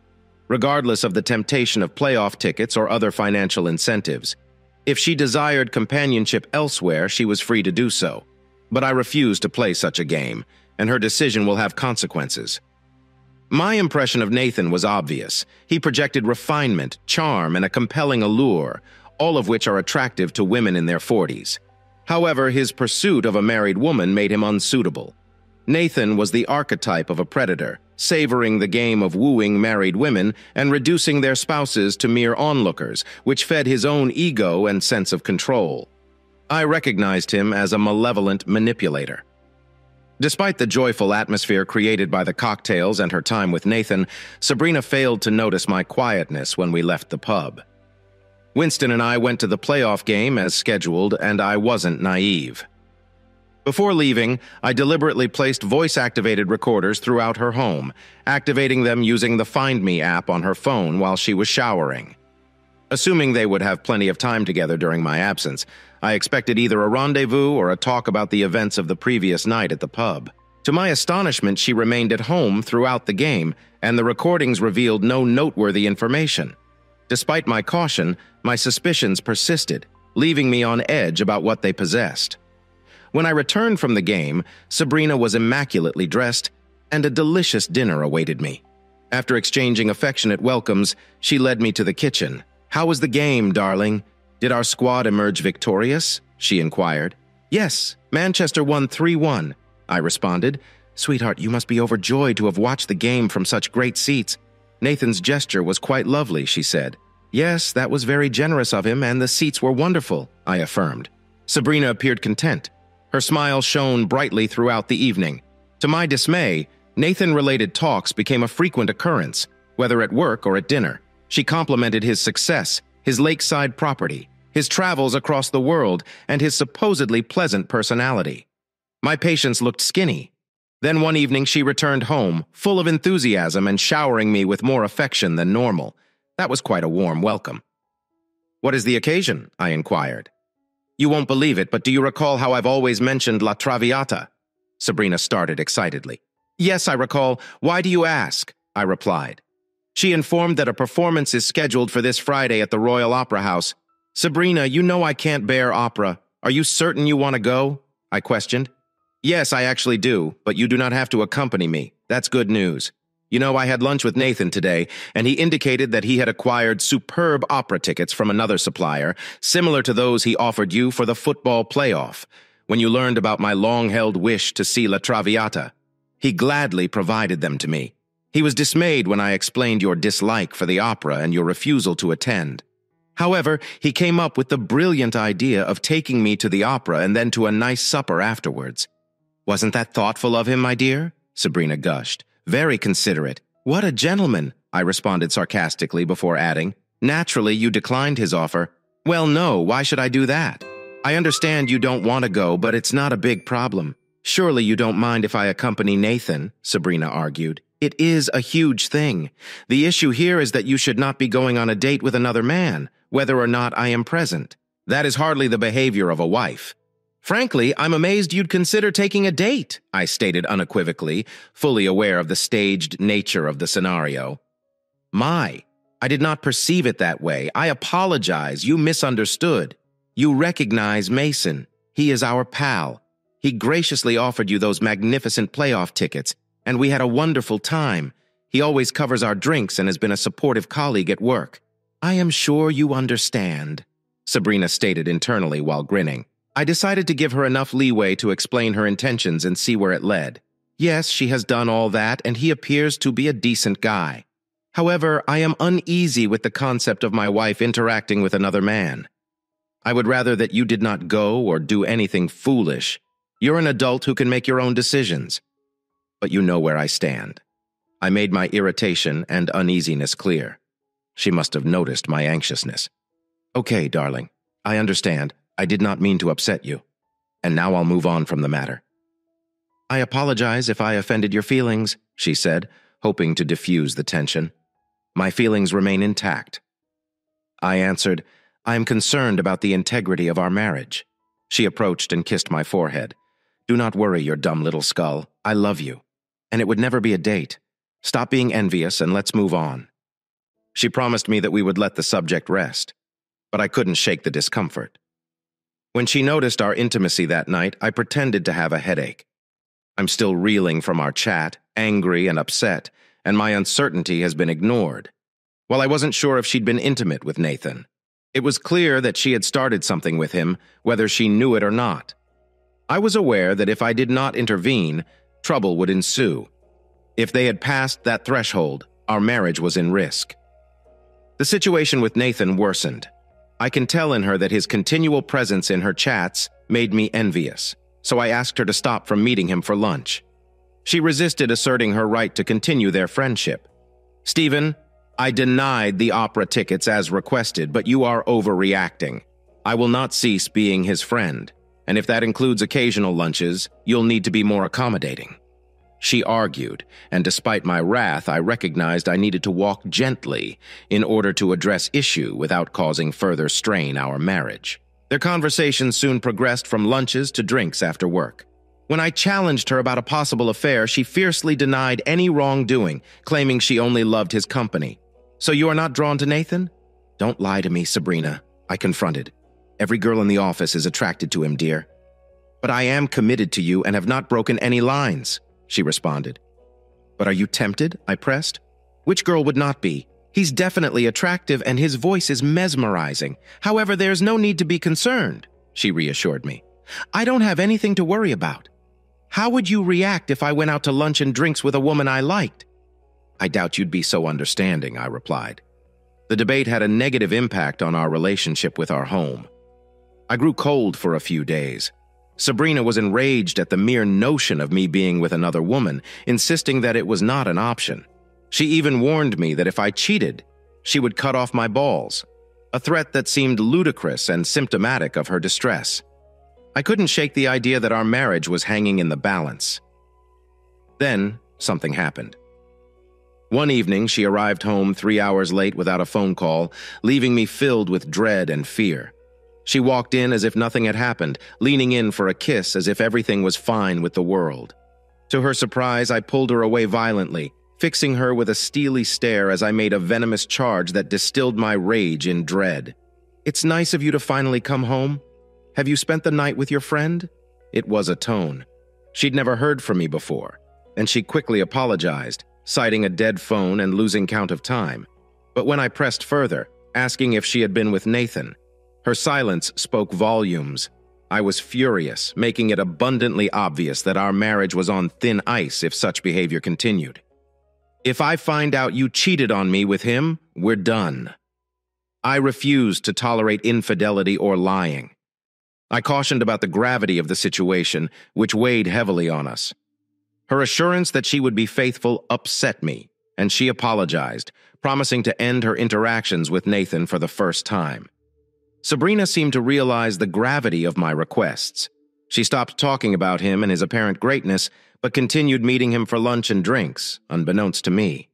A: regardless of the temptation of playoff tickets or other financial incentives. If she desired companionship elsewhere, she was free to do so. But I refused to play such a game, and her decision will have consequences. My impression of Nathan was obvious. He projected refinement, charm, and a compelling allure, all of which are attractive to women in their 40s. However, his pursuit of a married woman made him unsuitable. Nathan was the archetype of a predator, savoring the game of wooing married women and reducing their spouses to mere onlookers, which fed his own ego and sense of control. I recognized him as a malevolent manipulator. Despite the joyful atmosphere created by the cocktails and her time with Nathan, Sabrina failed to notice my quietness when we left the pub. Winston and I went to the playoff game as scheduled, and I wasn't naive. Before leaving, I deliberately placed voice-activated recorders throughout her home, activating them using the Find Me app on her phone while she was showering. Assuming they would have plenty of time together during my absence, I expected either a rendezvous or a talk about the events of the previous night at the pub. To my astonishment, she remained at home throughout the game, and the recordings revealed no noteworthy information. Despite my caution, my suspicions persisted, leaving me on edge about what they possessed. When I returned from the game, Sabrina was immaculately dressed, and a delicious dinner awaited me. After exchanging affectionate welcomes, she led me to the kitchen. "How was the game, darling? Did our squad emerge victorious?" she inquired. "Yes, Manchester won 3-1, I responded. "Sweetheart, you must be overjoyed to have watched the game from such great seats. Nathan's gesture was quite lovely," she said. "Yes, that was very generous of him, and the seats were wonderful," I affirmed. Sabrina appeared content. Her smile shone brightly throughout the evening. To my dismay, Nathan-related talks became a frequent occurrence, whether at work or at dinner. She complimented his success, his lakeside property, his travels across the world, and his supposedly pleasant personality. My patience looked skinny. Then one evening she returned home, full of enthusiasm and showering me with more affection than normal. That was quite a warm welcome. "What is the occasion?" I inquired. "You won't believe it, but do you recall how I've always mentioned La Traviata?" Sabrina started excitedly. "Yes, I recall. Why do you ask?" I replied. She informed that a performance is scheduled for this Friday at the Royal Opera House. "Sabrina, you know I can't bear opera. Are you certain you want to go?" I questioned. "Yes, I actually do, but you do not have to accompany me. That's good news. You know, I had lunch with Nathan today, and he indicated that he had acquired superb opera tickets from another supplier, similar to those he offered you for the football playoff, when you learned about my long-held wish to see La Traviata. He gladly provided them to me. He was dismayed when I explained your dislike for the opera and your refusal to attend. However, he came up with the brilliant idea of taking me to the opera and then to a nice supper afterwards. Wasn't that thoughtful of him, my dear?" Sabrina gushed. "Very considerate." "What a gentleman," I responded sarcastically before adding, "Naturally, you declined his offer." "Well, no, why should I do that? I understand you don't want to go, but it's not a big problem. Surely you don't mind if I accompany Nathan," Sabrina argued. "It is a huge thing. The issue here is that you should not be going on a date with another man, whether or not I am present. That is hardly the behavior of a wife." "Frankly, I'm amazed you'd consider taking a date," I stated unequivocally, fully aware of the staged nature of the scenario. I did not perceive it that way. I apologize. You misunderstood. You recognize Mason. He is our pal. He graciously offered you those magnificent playoff tickets, and we had a wonderful time. He always covers our drinks and has been a supportive colleague at work. "I am sure you understand," Sabrina stated internally while grinning. I decided to give her enough leeway to explain her intentions and see where it led. Yes, she has done all that, and he appears to be a decent guy. However, I am uneasy with the concept of my wife interacting with another man. I would rather that you did not go or do anything foolish. You're an adult who can make your own decisions. But you know where I stand. I made my irritation and uneasiness clear. She must have noticed my anxiousness. Okay, darling, I understand. I did not mean to upset you. And now I'll move on from the matter. I apologize if I offended your feelings, she said, hoping to diffuse the tension. My feelings remain intact. I answered, I am concerned about the integrity of our marriage. She approached and kissed my forehead. Do not worry, your dumb little skull. I love you. And it would never be a date. Stop being envious and let's move on. She promised me that we would let the subject rest, but I couldn't shake the discomfort. When she noticed our intimacy that night, I pretended to have a headache. I'm still reeling from our chat, angry and upset, and my uncertainty has been ignored. While I wasn't sure if she'd been intimate with Nathan, it was clear that she had started something with him, whether she knew it or not. I was aware that if I did not intervene, trouble would ensue. If they had passed that threshold, our marriage was in risk. The situation with Nathan worsened. I can tell in her that his continual presence in her chats made me envious, so I asked her to stop from meeting him for lunch. She resisted asserting her right to continue their friendship. Stephen, I denied the opera tickets as requested, but you are overreacting. I will not cease being his friend, and if that includes occasional lunches, you'll need to be more accommodating. She argued, and despite my wrath, I recognized I needed to walk gently in order to address issue without causing further strain our marriage. Their conversation soon progressed from lunches to drinks after work. When I challenged her about a possible affair, she fiercely denied any wrongdoing, claiming she only loved his company. So you are not drawn to Nathan? Don't lie to me, Sabrina, I confronted. Every girl in the office is attracted to him, dear. But I am committed to you and have not broken any lines, she responded. But are you tempted? I pressed. Which girl would not be? He's definitely attractive and his voice is mesmerizing. However, there's no need to be concerned, she reassured me. I don't have anything to worry about. How would you react if I went out to lunch and drinks with a woman I liked? I doubt you'd be so understanding, I replied. The debate had a negative impact on our relationship with our home. I grew cold for a few days. Sabrina was enraged at the mere notion of me being with another woman, insisting that it was not an option. She even warned me that if I cheated, she would cut off my balls, a threat that seemed ludicrous and symptomatic of her distress. I couldn't shake the idea that our marriage was hanging in the balance. Then, something happened. One evening, she arrived home 3 hours late without a phone call, leaving me filled with dread and fear. She walked in as if nothing had happened, leaning in for a kiss as if everything was fine with the world. To her surprise, I pulled her away violently, fixing her with a steely stare as I made a venomous charge that distilled my rage in dread. It's nice of you to finally come home. Have you spent the night with your friend? It was a tone. She'd never heard from me before, and she quickly apologized, citing a dead phone and losing count of time. But when I pressed further, asking if she had been with Nathan, her silence spoke volumes. I was furious, making it abundantly obvious that our marriage was on thin ice if such behavior continued. If I find out you cheated on me with him, we're done. I refused to tolerate infidelity or lying. I cautioned about the gravity of the situation, which weighed heavily on us. Her assurance that she would be faithful upset me, and she apologized, promising to end her interactions with Nathan for the first time. Sabrina seemed to realize the gravity of my requests. She stopped talking about him and his apparent greatness, but continued meeting him for lunch and drinks, unbeknownst to me.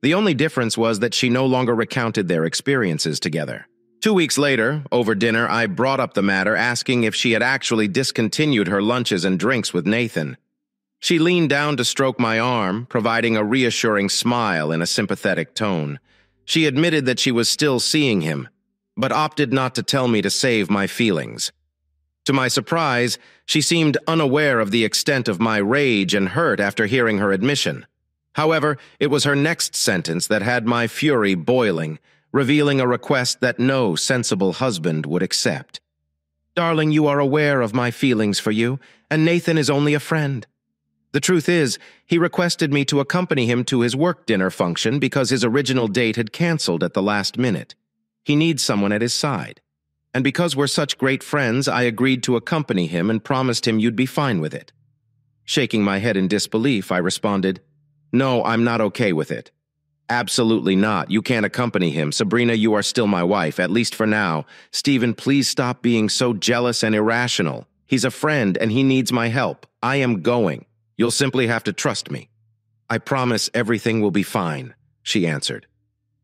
A: The only difference was that she no longer recounted their experiences together. 2 weeks later, over dinner, I brought up the matter, asking if she had actually discontinued her lunches and drinks with Nathan. She leaned down to stroke my arm, providing a reassuring smile in a sympathetic tone. She admitted that she was still seeing him, but opted not to tell me to save my feelings. To my surprise, she seemed unaware of the extent of my rage and hurt after hearing her admission. However, it was her next sentence that had my fury boiling, revealing a request that no sensible husband would accept. Darling, you are aware of my feelings for you, and Nathan is only a friend. The truth is, he requested me to accompany him to his work dinner function because his original date had canceled at the last minute. He needs someone at his side. And because we're such great friends, I agreed to accompany him and promised him you'd be fine with it. Shaking my head in disbelief, I responded, "No, I'm not okay with it." "Absolutely not. You can't accompany him. Sabrina, you are still my wife, at least for now. Stephen, please stop being so jealous and irrational. He's a friend and he needs my help. I am going. You'll simply have to trust me." "I promise everything will be fine," she answered.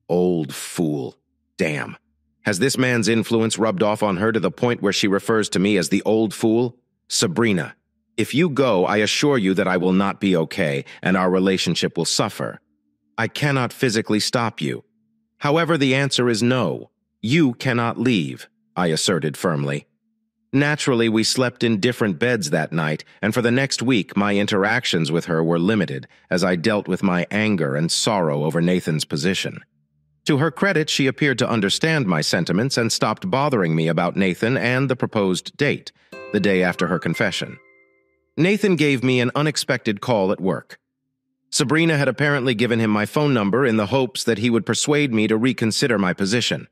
A: Old fool. Damn. Has this man's influence rubbed off on her to the point where she refers to me as the old fool? Sabrina, if you go, I assure you that I will not be okay and our relationship will suffer. I cannot physically stop you. However, the answer is no. You cannot leave, I asserted firmly. Naturally, we slept in different beds that night, and for the next week, my interactions with her were limited as I dealt with my anger and sorrow over Nathan's position. To her credit, she appeared to understand my sentiments and stopped bothering me about Nathan and the proposed date, the day after her confession. Nathan gave me an unexpected call at work. Sabrina had apparently given him my phone number in the hopes that he would persuade me to reconsider my position.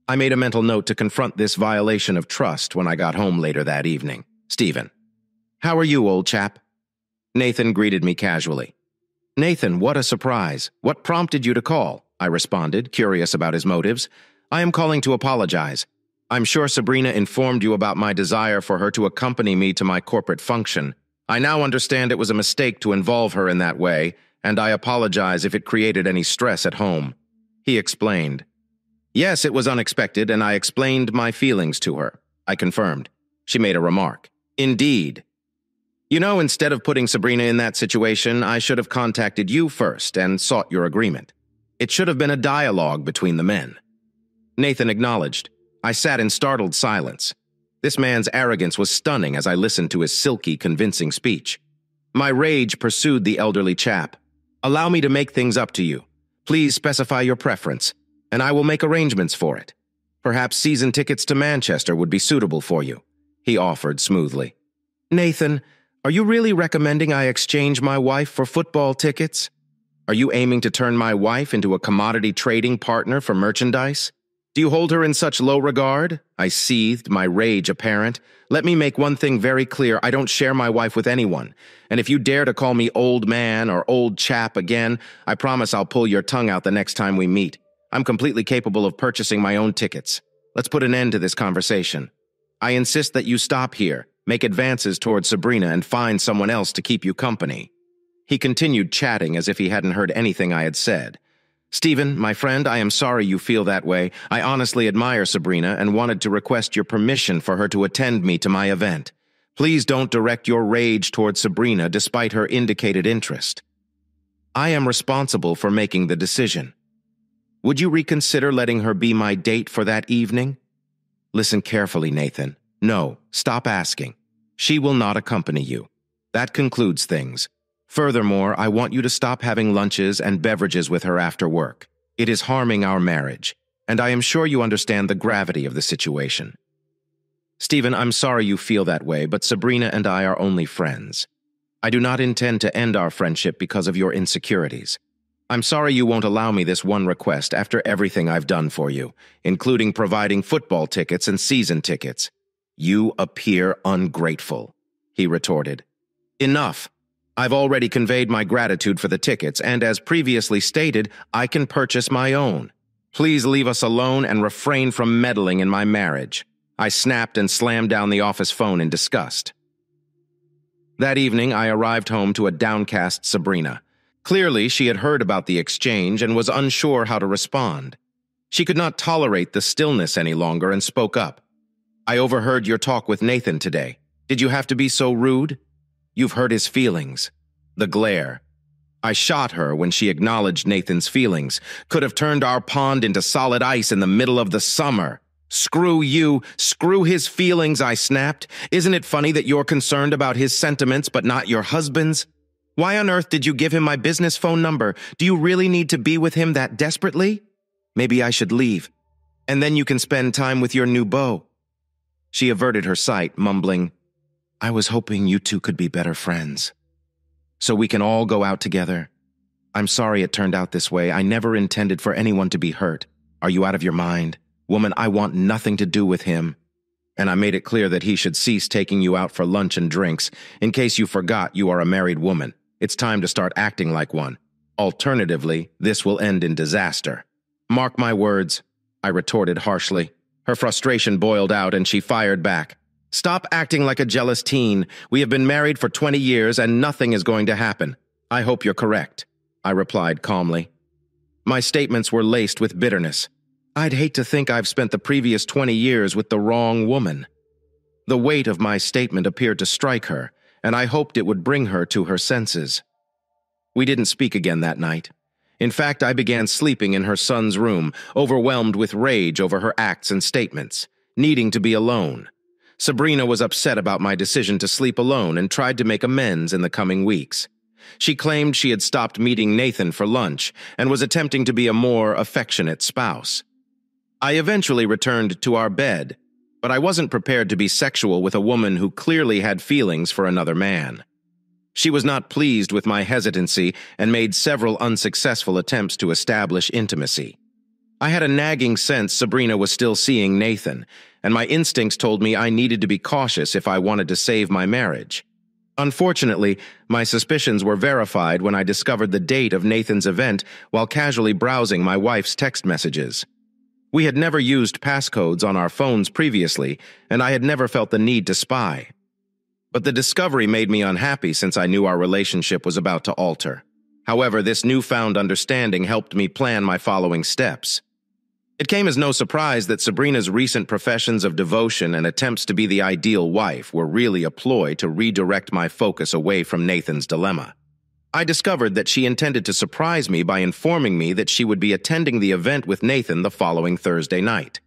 A: I made a mental note to confront this violation of trust when I got home later that evening. "Stephen, how are you, old chap?" Nathan greeted me casually. "Nathan, what a surprise. What prompted you to call?" I responded, curious about his motives. "I am calling to apologize. I'm sure Sabrina informed you about my desire for her to accompany me to my corporate function. I now understand it was a mistake to involve her in that way, and I apologize if it created any stress at home." He explained. "Yes, it was unexpected, and I explained my feelings to her," I confirmed. She made a remark. "Indeed. You know, instead of putting Sabrina in that situation, I should have contacted you first and sought your agreement. It should have been a dialogue between the men." Nathan acknowledged. I sat in startled silence. This man's arrogance was stunning as I listened to his silky, convincing speech. My rage pursued the elderly chap. "Allow me to make things up to you. Please specify your preference, and I will make arrangements for it. Perhaps season tickets to Manchester would be suitable for you," he offered smoothly. "Nathan, are you really recommending I exchange my wife for football tickets? Are you aiming to turn my wife into a commodity trading partner for merchandise? Do you hold her in such low regard?" I seethed, my rage apparent. "Let me make one thing very clear. I don't share my wife with anyone. And if you dare to call me old man or old chap again, I promise I'll pull your tongue out the next time we meet. I'm completely capable of purchasing my own tickets. Let's put an end to this conversation. I insist that you stop here, make advances towards Sabrina, and find someone else to keep you company." He continued chatting as if he hadn't heard anything I had said. "Stephen, my friend, I am sorry you feel that way. I honestly admire Sabrina and wanted to request your permission for her to attend me to my event. Please don't direct your rage towards Sabrina despite her indicated interest. I am responsible for making the decision. Would you reconsider letting her be my date for that evening?" "Listen carefully, Nathan. No, stop asking. She will not accompany you. That concludes things. Furthermore, I want you to stop having lunches and beverages with her after work. It is harming our marriage, and I am sure you understand the gravity of the situation." "Stephen, I'm sorry you feel that way, but Sabrina and I are only friends. I do not intend to end our friendship because of your insecurities. I'm sorry you won't allow me this one request after everything I've done for you, including providing football tickets and season tickets." "You appear ungrateful," he retorted. "Enough. I've already conveyed my gratitude for the tickets, and as previously stated, I can purchase my own. Please leave us alone and refrain from meddling in my marriage." I snapped and slammed down the office phone in disgust. That evening, I arrived home to a downcast Sabrina. Clearly, she had heard about the exchange and was unsure how to respond. She could not tolerate the stillness any longer and spoke up. "I overheard your talk with Nathan today. Did you have to be so rude? You've hurt his feelings." The glare. I shot her when she acknowledged Nathan's feelings. "Could have turned our pond into solid ice in the middle of the summer." "Screw you, screw his feelings," I snapped. "Isn't it funny that you're concerned about his sentiments but not your husband's? Why on earth did you give him my business phone number? Do you really need to be with him that desperately? Maybe I should leave, and then you can spend time with your new beau." She averted her sight, mumbling, "I was hoping you two could be better friends. So we can all go out together. I'm sorry it turned out this way. I never intended for anyone to be hurt. Are you out of your mind? Woman, I want nothing to do with him. And I made it clear that he should cease taking you out for lunch and drinks. In case you forgot, you are a married woman. It's time to start acting like one. Alternatively, this will end in disaster. Mark my words, I retorted harshly. Her frustration boiled out and she fired back. Stop acting like a jealous teen. We have been married for 20 years and nothing is going to happen. I hope you're correct, I replied calmly. My statements were laced with bitterness. I'd hate to think I've spent the previous 20 years with the wrong woman. The weight of my statement appeared to strike her, and I hoped it would bring her to her senses. We didn't speak again that night. In fact, I began sleeping in her son's room, overwhelmed with rage over her acts and statements, needing to be alone. Sabrina was upset about my decision to sleep alone and tried to make amends in the coming weeks. She claimed she had stopped meeting Nathan for lunch and was attempting to be a more affectionate spouse. I eventually returned to our bed, but I wasn't prepared to be sexual with a woman who clearly had feelings for another man. She was not pleased with my hesitancy and made several unsuccessful attempts to establish intimacy. I had a nagging sense Sabrina was still seeing Nathan, and my instincts told me I needed to be cautious if I wanted to save my marriage. Unfortunately, my suspicions were verified when I discovered the date of Nathan's event while casually browsing my wife's text messages. We had never used passcodes on our phones previously, and I had never felt the need to spy. But the discovery made me unhappy since I knew our relationship was about to alter. However, this newfound understanding helped me plan my following steps. It came as no surprise that Sabrina's recent professions of devotion and attempts to be the ideal wife were really a ploy to redirect my focus away from Nathan's dilemma. I discovered that she intended to surprise me by informing me that she would be attending the event with Nathan the following Thursday night.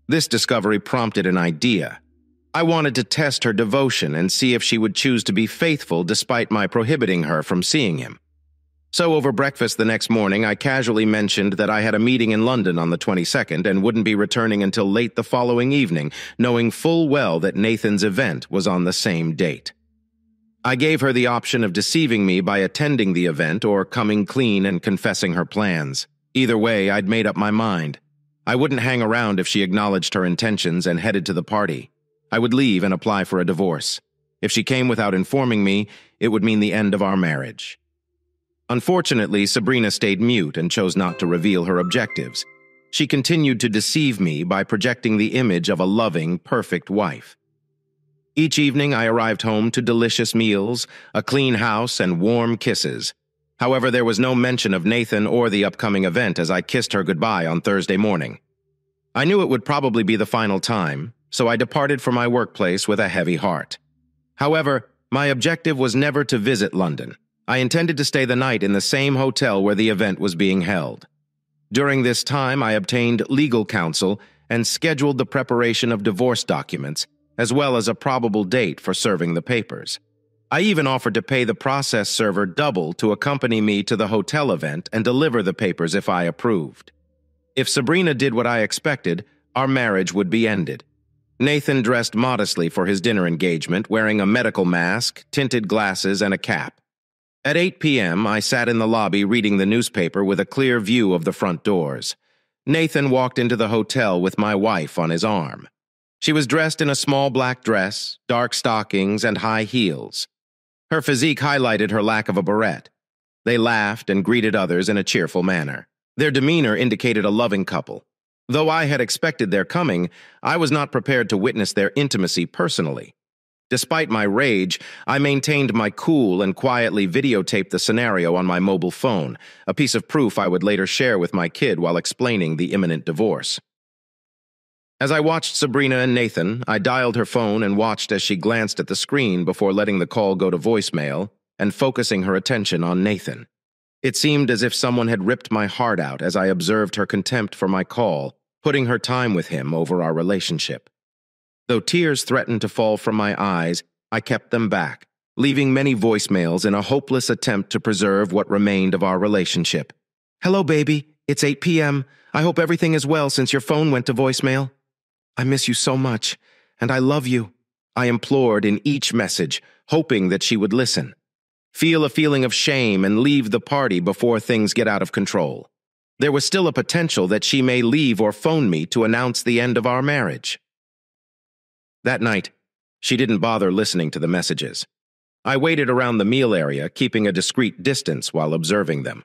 A: This discovery prompted an idea. I wanted to test her devotion and see if she would choose to be faithful despite my prohibiting her from seeing him. So over breakfast the next morning, I casually mentioned that I had a meeting in London on the 22nd and wouldn't be returning until late the following evening, knowing full well that Nathan's event was on the same date. I gave her the option of deceiving me by attending the event or coming clean and confessing her plans. Either way, I'd made up my mind. I wouldn't hang around if she acknowledged her intentions and headed to the party. I would leave and apply for a divorce. If she came without informing me, it would mean the end of our marriage. Unfortunately, Sabrina stayed mute and chose not to reveal her objectives. She continued to deceive me by projecting the image of a loving, perfect wife. Each evening, I arrived home to delicious meals, a clean house, and warm kisses. However, there was no mention of Nathan or the upcoming event as I kissed her goodbye on Thursday morning. I knew it would probably be the final time, so I departed for my workplace with a heavy heart. However, my objective was never to visit London. I intended to stay the night in the same hotel where the event was being held. During this time, I obtained legal counsel and scheduled the preparation of divorce documents, as well as a probable date for serving the papers. I even offered to pay the process server double to accompany me to the hotel event and deliver the papers if I approved. If Sabrina did what I expected, our marriage would be ended. Nathan dressed modestly for his dinner engagement, wearing a medical mask, tinted glasses, and a cap. At 8 p.m., I sat in the lobby reading the newspaper with a clear view of the front doors. Nathan walked into the hotel with my wife on his arm. She was dressed in a small black dress, dark stockings, and high heels. Her physique highlighted her lack of a barrette. They laughed and greeted others in a cheerful manner. Their demeanor indicated a loving couple. Though I had expected their coming, I was not prepared to witness their intimacy personally. Despite my rage, I maintained my cool and quietly videotaped the scenario on my mobile phone, a piece of proof I would later share with my kid while explaining the imminent divorce. As I watched Sabrina and Nathan, I dialed her phone and watched as she glanced at the screen before letting the call go to voicemail and focusing her attention on Nathan. It seemed as if someone had ripped my heart out as I observed her contempt for my call, putting her time with him over our relationship. Though tears threatened to fall from my eyes, I kept them back, leaving many voicemails in a hopeless attempt to preserve what remained of our relationship. Hello, baby. It's 8 p.m. I hope everything is well since your phone went to voicemail. I miss you so much, and I love you, I implored in each message, hoping that she would listen. Feel a feeling of shame and leave the party before things get out of control. There was still a potential that she may leave or phone me to announce the end of our marriage. That night, she didn't bother listening to the messages. I waited around the meal area, keeping a discreet distance while observing them.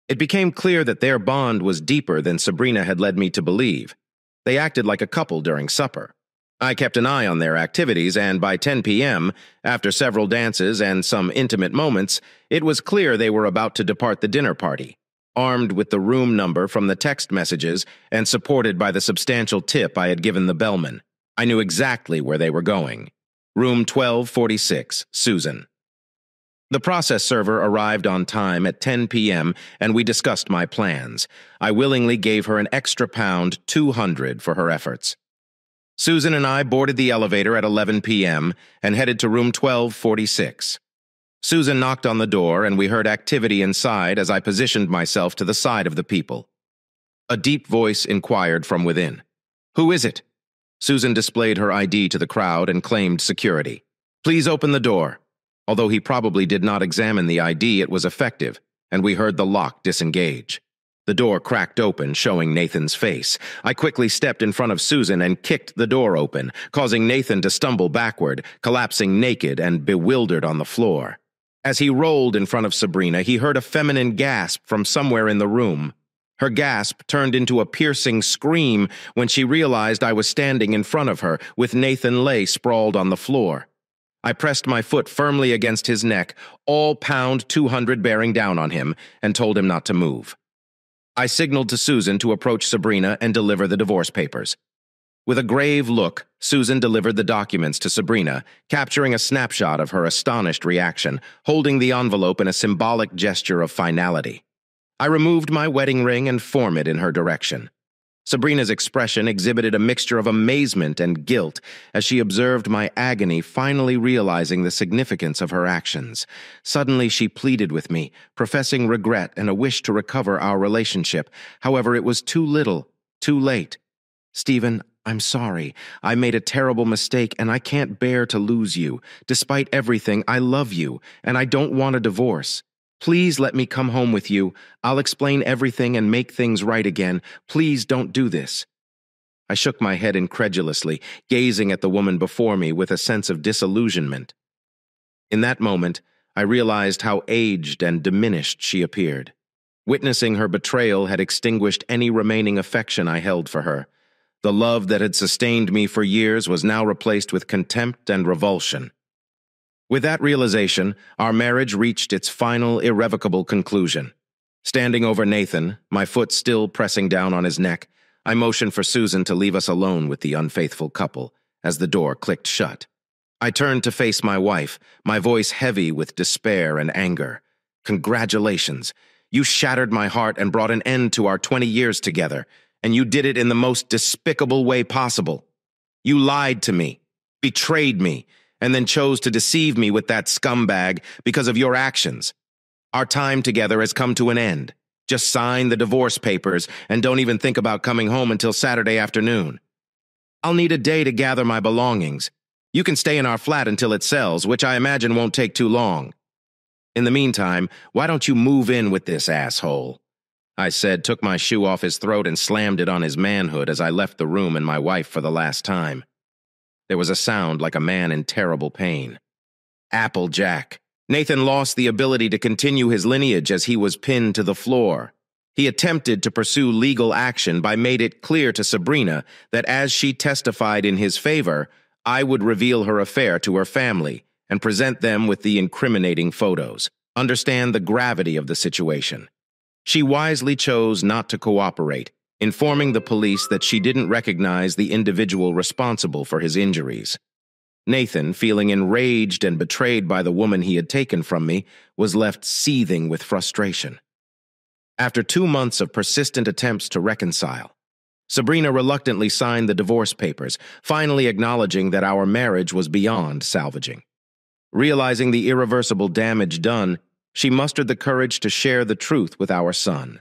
A: It became clear that their bond was deeper than Sabrina had led me to believe. They acted like a couple during supper. I kept an eye on their activities, and by 10 p.m., after several dances and some intimate moments, it was clear they were about to depart the dinner party. Armed with the room number from the text messages and supported by the substantial tip I had given the bellman, I knew exactly where they were going. Room 1246, Susan. The process server arrived on time at 10 p.m., and we discussed my plans. I willingly gave her an extra pound, 200, for her efforts. Susan and I boarded the elevator at 11 p.m. and headed to room 1246. Susan knocked on the door, and we heard activity inside as I positioned myself to the side of the people. A deep voice inquired from within. "Who is it?" Susan displayed her ID to the crowd and claimed security. "Please open the door." Although he probably did not examine the ID, it was effective, and we heard the lock disengage. The door cracked open, showing Nathan's face. I quickly stepped in front of Susan and kicked the door open, causing Nathan to stumble backward, collapsing naked and bewildered on the floor. As he rolled in front of Sabrina, he heard a feminine gasp from somewhere in the room. Her gasp turned into a piercing scream when she realized I was standing in front of her, with Nathan lay sprawled on the floor. I pressed my foot firmly against his neck, all pound 200 bearing down on him, and told him not to move. I signaled to Susan to approach Sabrina and deliver the divorce papers. With a grave look, Susan delivered the documents to Sabrina, capturing a snapshot of her astonished reaction, holding the envelope in a symbolic gesture of finality. I removed my wedding ring and formed it in her direction. Sabrina's expression exhibited a mixture of amazement and guilt as she observed my agony, finally realizing the significance of her actions. Suddenly, she pleaded with me, professing regret and a wish to recover our relationship. However, it was too little, too late. "Stephen, I'm sorry. I made a terrible mistake, and I can't bear to lose you. Despite everything, I love you, and I don't want a divorce. Please let me come home with you. I'll explain everything and make things right again. Please don't do this." I shook my head incredulously, gazing at the woman before me with a sense of disillusionment. In that moment, I realized how aged and diminished she appeared. Witnessing her betrayal had extinguished any remaining affection I held for her. The love that had sustained me for years was now replaced with contempt and revulsion. With that realization, our marriage reached its final, irrevocable conclusion. Standing over Nathan, my foot still pressing down on his neck, I motioned for Susan to leave us alone with the unfaithful couple as the door clicked shut. I turned to face my wife, my voice heavy with despair and anger. "Congratulations. You shattered my heart and brought an end to our 20 years together, and you did it in the most despicable way possible. You lied to me, betrayed me, and then chose to deceive me with that scumbag because of your actions. Our time together has come to an end. Just sign the divorce papers and don't even think about coming home until Saturday afternoon. I'll need a day to gather my belongings. You can stay in our flat until it sells, which I imagine won't take too long. In the meantime, why don't you move in with this asshole?" I said, took my shoe off his throat and slammed it on his manhood as I left the room and my wife for the last time. There was a sound like a man in terrible pain. Applejack. Nathan lost the ability to continue his lineage as he was pinned to the floor. He attempted to pursue legal action but made it clear to Sabrina that as she testified in his favor, I would reveal her affair to her family and present them with the incriminating photos. Understand the gravity of the situation. She wisely chose not to cooperate, informing the police that she didn't recognize the individual responsible for his injuries. Nathan, feeling enraged and betrayed by the woman he had taken from me, was left seething with frustration. After 2 months of persistent attempts to reconcile, Sabrina reluctantly signed the divorce papers, finally acknowledging that our marriage was beyond salvaging. Realizing the irreversible damage done, she mustered the courage to share the truth with our son.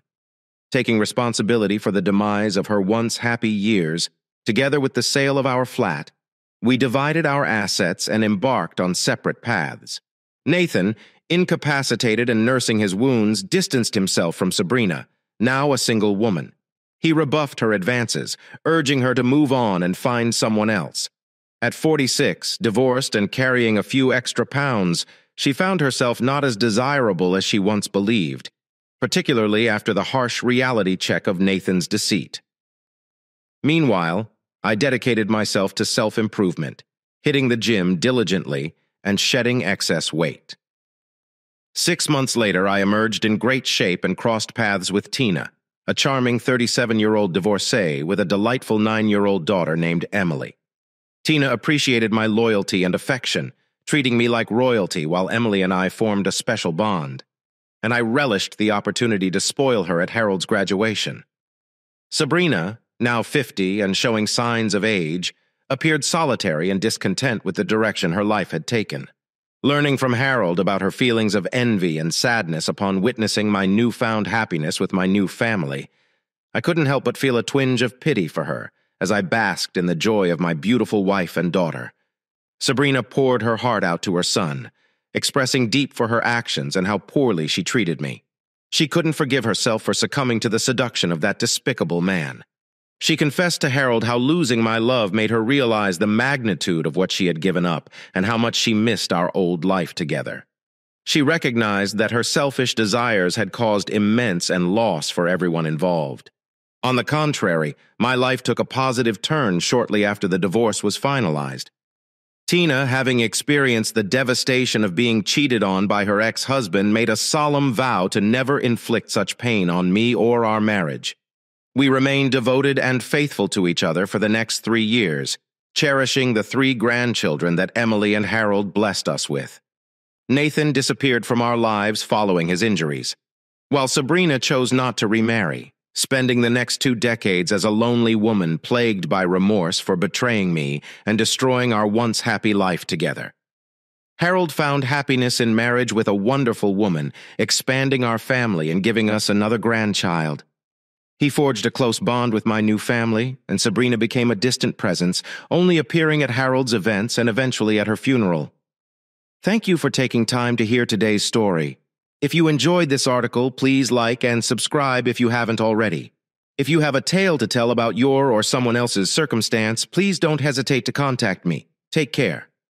A: Taking responsibility for the demise of her once happy years, together with the sale of our flat, we divided our assets and embarked on separate paths. Nathan, incapacitated and nursing his wounds, distanced himself from Sabrina, now a single woman. He rebuffed her advances, urging her to move on and find someone else. At 46, divorced and carrying a few extra pounds, she found herself not as desirable as she once believed, particularly after the harsh reality check of Nathan's deceit. Meanwhile, I dedicated myself to self-improvement, hitting the gym diligently and shedding excess weight. 6 months later, I emerged in great shape and crossed paths with Tina, a charming 37-year-old divorcee with a delightful 9-year-old daughter named Emily. Tina appreciated my loyalty and affection, treating me like royalty while Emily and I formed a special bond, and I relished the opportunity to spoil her at Harold's graduation. Sabrina, now 50 and showing signs of age, appeared solitary and discontent with the direction her life had taken. Learning from Harold about her feelings of envy and sadness upon witnessing my newfound happiness with my new family, I couldn't help but feel a twinge of pity for her as I basked in the joy of my beautiful wife and daughter. Sabrina poured her heart out to her son, expressing deep for her actions and how poorly she treated me. She couldn't forgive herself for succumbing to the seduction of that despicable man. She confessed to Harold how losing my love made her realize the magnitude of what she had given up and how much she missed our old life together. She recognized that her selfish desires had caused immense and loss for everyone involved. On the contrary, my life took a positive turn shortly after the divorce was finalized. Tina, having experienced the devastation of being cheated on by her ex-husband, made a solemn vow to never inflict such pain on me or our marriage. We remained devoted and faithful to each other for the next 3 years, cherishing the 3 grandchildren that Emily and Harold blessed us with. Nathan disappeared from our lives following his injuries, while Sabrina chose not to remarry, spending the next 2 decades as a lonely woman plagued by remorse for betraying me and destroying our once happy life together. Harold found happiness in marriage with a wonderful woman, expanding our family and giving us another grandchild. He forged a close bond with my new family, and Sabrina became a distant presence, only appearing at Harold's events and eventually at her funeral. Thank you for taking time to hear today's story. If you enjoyed this article, please like and subscribe if you haven't already. If you have a tale to tell about your or someone else's circumstance, please don't hesitate to contact me. Take care.